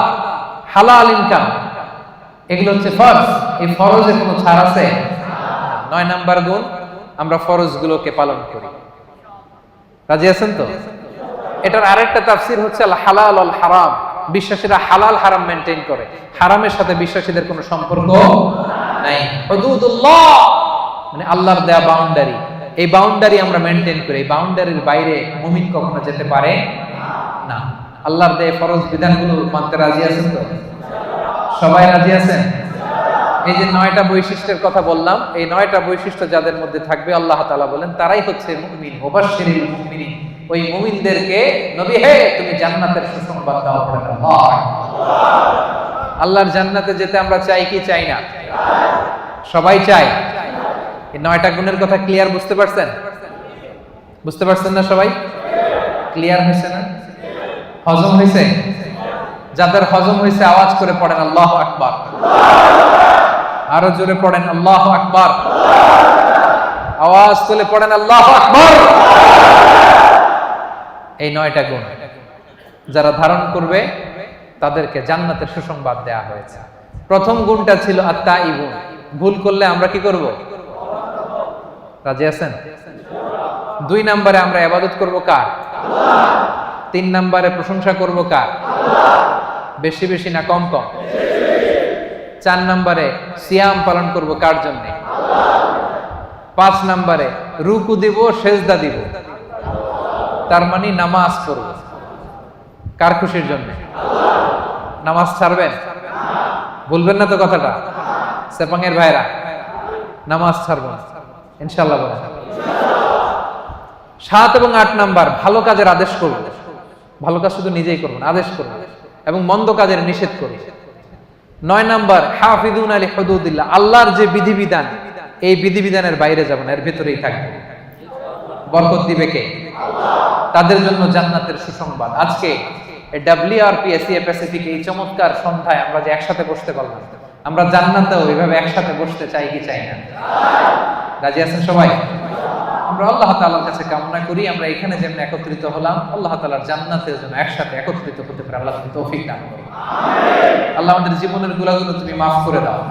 হালাল ইনকাম, এগুলো হচ্ছে ফরজ। এই ফরজে কোনো ছাড় আছে? ৯ নাম্বার গুণ আমরা ফরজগুলোকে পালন করি। রাজি আছেন তো? এটার আরেকটা তাফসীর হচ্ছে আল হালাল আল হারাম, বিশ্বাসীরা হালাল হারাম মেইনটেইন করে, হারামের সাথে বিশ্বাসীদের কোনো সম্পর্ক নাই। হুদুদুল্লাহ মানে আল্লাহর দেয়া বাউন্ডারি, এই বাউন্ডারি আমরা মেইনটেইন করি। এই বাউন্ডারির বাইরে মুমিন কখনো যেতে পারে না। আল্লাহর দেয়া ফরজ বিধানগুলো মানতে রাজি আছেন তো? সবাই রাজি আছেন? এই যে ৯টা বৈশিষ্ট্যের কথা বললাম, এই ৯টা বৈশিষ্ট্য যাদের মধ্যে থাকবে আল্লাহ তাআলা বলেন তারাই হচ্ছে মুমিন। মুবাশশিরিল মুমিনিন, ওই মুমিনদেরকে নবী হে তুমি জান্নাতের সুসংবাদ দাও। আল্লাহর জান্নাতে যেতে আমরা চাই কি চাই না? সবাই চাই। এই ৯টা গুণের কথা ক্লিয়ার বুঝতে পারছেন? বুঝতে পারছেন না সবাই? ক্লিয়ার হয়েছে না? হজম হয়েছে? যাদের হজম হয়েছে আওয়াজ করে পড়েন আল্লাহু আকবার। আরো জোরে পড়েন আল্লাহু আকবার। আওয়াজ তুলে পড়েন আল্লাহু আকবার। এই ৯টা গুণ যারা ধারণ করবে তাদেরকে জান্নাতের সুসংবাদ দেয়া হয়েছে। প্রথম গুণটা ছিল আত-তাইবুন, ভুল করলে আমরা কি করব? রাজি আছেন? ২ নম্বরে আমরা ইবাদত করব কার? আল্লাহ। ৩ নম্বরে প্রশংসা করব কার? আল্লাহ। বেশি বেশি না কম কম? ৪ নম্বরে সিয়াম পালন করব কার জন্য? আল্লাহ। ৫ নম্বরে রুকু দিব, সেজদা দিব, তার মানে নামাজ পড়ব কার খুশির জন্য? আল্লাহ। নামাজ ছাড়বেন? বলবেন না তো কথাটা? সেপাঙের ভাইরা নামাজ ছাড়ব ইনশাআল্লাহ বলেন। ৭ এবং ৮ নাম্বার ভালো কাজের আদেশ করব, ভালো কাজ শুধু নিজেই করব না, আদেশ করব, এবং মন্দ কাজের নিষেধ করব। ৯ নাম্বার হাফিজুনা লিহুদুদিল্লাহ, আল্লাহর যে বিধিবিধান এই বিধিবিধানের বাইরে যাব না, এর ভিতরেই থাকবে। বরকত দিবে কে? আল্লাহ। তাদের জন্য জান্নাতের সুসংবাদ। আজকে WRP এশিয়া প্যাসিফিক এই চমৎকার সন্ধ্যায় আমরা যে একসাথে বসতে পারলাম, আমরা জান্নাতেও এইভাবে একসাথে বসতে চাই কি চাই না? রাজি আছেন সবাই? আমরা আল্লাহ তাআলার কাছে কামনা করি আমরা এখানে যেমন একত্রিত হলাম আল্লাহ তাআলার জান্নাতের জন্য একসাথে একত্রিত হতে পারে আল্লাহ তুমি তৌফিক দান করো। আল্লাহ আমাদের জীবনের গুনাহগুলো তুমি মাফ করে দাও।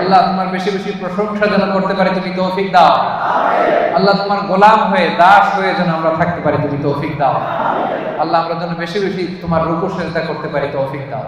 আল্লাহ তোমার বেশি বেশি প্রশংসা যেন করতে পারি তুমি তৌফিক দাও। আল্লাহ তোমার গোলাম হয়ে দাস হয়ে যেন আমরা থাকতে পারি তুমি তৌফিক দাও। আল্লাহ আমরা যেন বেশি বেশি তোমার রুকু সিজদা করতে পারি তৌফিক দাও।